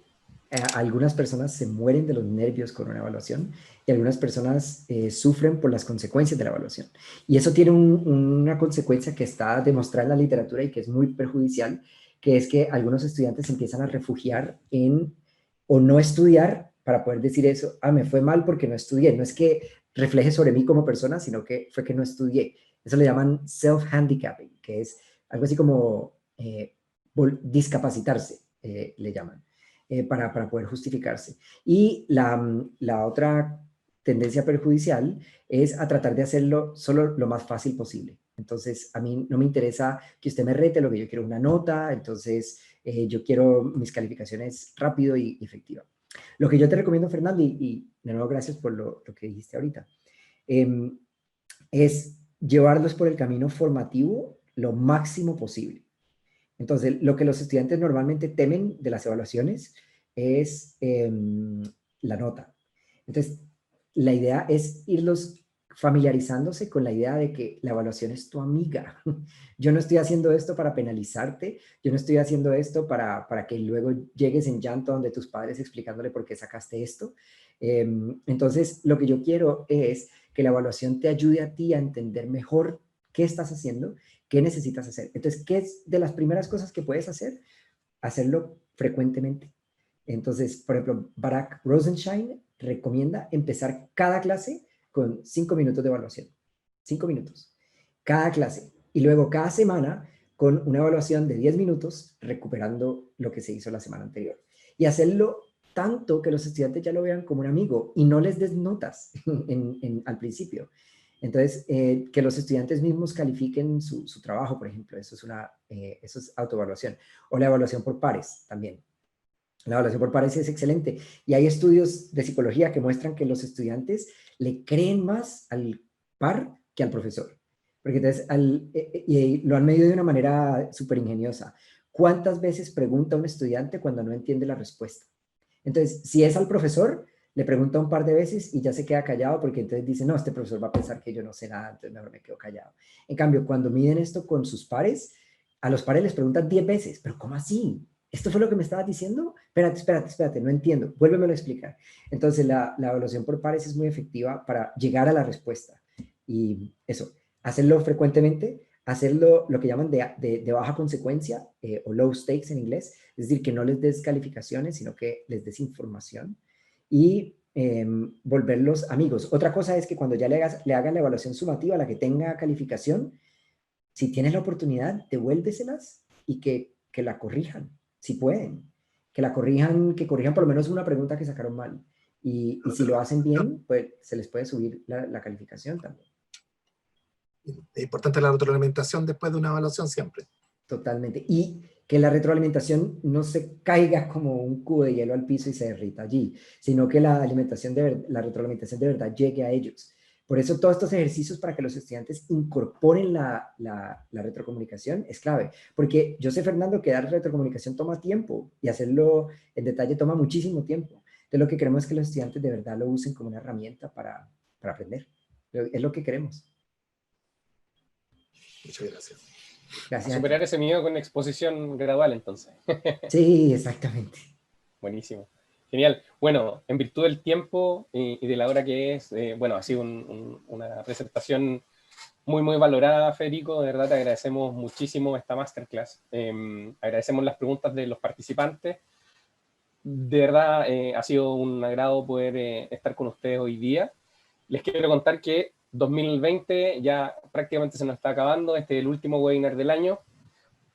algunas personas se mueren de los nervios con una evaluación y algunas personas sufren por las consecuencias de la evaluación. Y eso tiene una consecuencia que está demostrada en la literatura y que es muy perjudicial, que es que algunos estudiantes se empiezan a refugiar en o no estudiar para poder decir eso, me fue mal porque no estudié. No es que refleje sobre mí como persona, sino que fue que no estudié. Eso le llaman self-handicapping, que es algo así como discapacitarse, le llaman, para poder justificarse. Y la otra tendencia perjudicial es a tratar de hacerlo solo lo más fácil posible. Entonces, a mí no me interesa que usted me rete, lo que yo quiero es una nota, entonces yo quiero mis calificaciones rápido y efectivo. Lo que yo te recomiendo, Fernando, y de nuevo gracias por lo que dijiste ahorita, es llevarlos por el camino formativo lo máximo posible. Entonces, lo que los estudiantes normalmente temen de las evaluaciones es la nota. Entonces, la idea es irlos familiarizándose con la idea de que la evaluación es tu amiga. Yo no estoy haciendo esto para penalizarte, yo no estoy haciendo esto para que luego llegues en llanto donde tus padres explicándole por qué sacaste esto. Entonces, lo que yo quiero es que la evaluación te ayude a ti a entender mejor qué estás haciendo, qué necesitas hacer. Entonces, ¿qué es de las primeras cosas que puedes hacer? Hacerlo frecuentemente. Entonces, por ejemplo, Barak Rosenshine recomienda empezar cada clase con 5 minutos de evaluación. 5 minutos. Cada clase. Y luego cada semana con una evaluación de 10 minutos recuperando lo que se hizo la semana anterior. Y hacerlo tanto que los estudiantes ya lo vean como un amigo y no les des notas al principio. Entonces, que los estudiantes mismos califiquen su trabajo, por ejemplo, eso es autoevaluación. O la evaluación por pares también. La evaluación por pares es excelente. Y hay estudios de psicología que muestran que los estudiantes le creen más al par que al profesor. Porque entonces, y lo han medido de una manera súper ingeniosa. ¿Cuántas veces pregunta un estudiante cuando no entiende la respuesta? Entonces, si es al profesor, le pregunta un par de veces y ya se queda callado porque entonces dice, no, este profesor va a pensar que yo no sé nada, entonces mejor me quedo callado. En cambio, cuando miden esto con sus pares, a los pares les preguntan 10 veces, pero ¿cómo así? ¿Esto fue lo que me estabas diciendo? Espérate, no entiendo, vuélvemelo a explicar. Entonces, la evaluación por pares es muy efectiva para llegar a la respuesta. Y eso, hacerlo frecuentemente, hacerlo lo que llaman de baja consecuencia o low stakes en inglés, es decir, que no les des calificaciones, sino que les des información y volverlos amigos. Otra cosa es que cuando ya le hagan la evaluación sumativa, la que tenga calificación, si tienes la oportunidad, devuélveselas y que la corrijan, si pueden. Que la corrijan, que corrijan por lo menos una pregunta que sacaron mal. Y si lo hacen bien, pues se les puede subir la calificación también. Es importante la retroalimentación después de una evaluación siempre. Totalmente. Y que la retroalimentación no se caiga como un cubo de hielo al piso y se derrita allí, sino que la retroalimentación de verdad llegue a ellos. Por eso todos estos ejercicios para que los estudiantes incorporen la retrocomunicación es clave. Porque yo sé, Fernando, que dar retrocomunicación toma tiempo y hacerlo en detalle toma muchísimo tiempo. Entonces lo que queremos es que los estudiantes de verdad lo usen como una herramienta para aprender. Es lo que queremos. Muchas gracias. Gracias. A superar ese miedo con exposición gradual, entonces. Sí, exactamente. Buenísimo. Genial. Bueno, en virtud del tiempo y de la hora que es, bueno, ha sido una presentación muy, muy valorada, Federico. De verdad te agradecemos muchísimo esta masterclass. Agradecemos las preguntas de los participantes. De verdad ha sido un agrado poder estar con ustedes hoy día. Les quiero contar que 2020 ya prácticamente se nos está acabando. Este es el último webinar del año.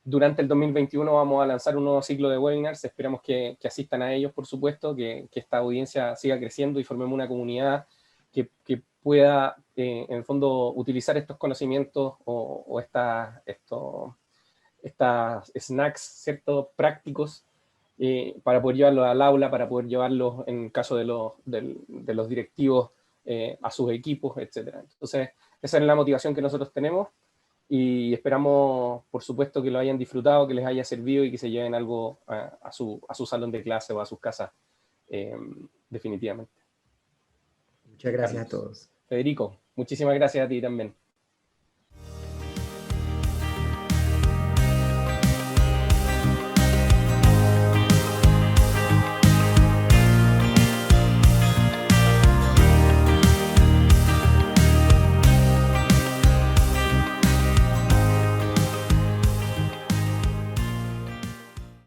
Durante el 2021 vamos a lanzar un nuevo ciclo de webinars. Esperamos que asistan a ellos, por supuesto, que esta audiencia siga creciendo y formemos una comunidad que pueda, en el fondo, utilizar estos conocimientos o estas snacks, ¿cierto?, prácticos para poder llevarlos al aula, para poder llevarlos, en caso de los directivos, a sus equipos, etc. Entonces, esa es la motivación que nosotros tenemos. Y esperamos, por supuesto, que lo hayan disfrutado, que les haya servido y que se lleven algo a su salón de clase o a sus casas, definitivamente. Muchas gracias Carlos. a todos. Federico, muchísimas gracias a ti también.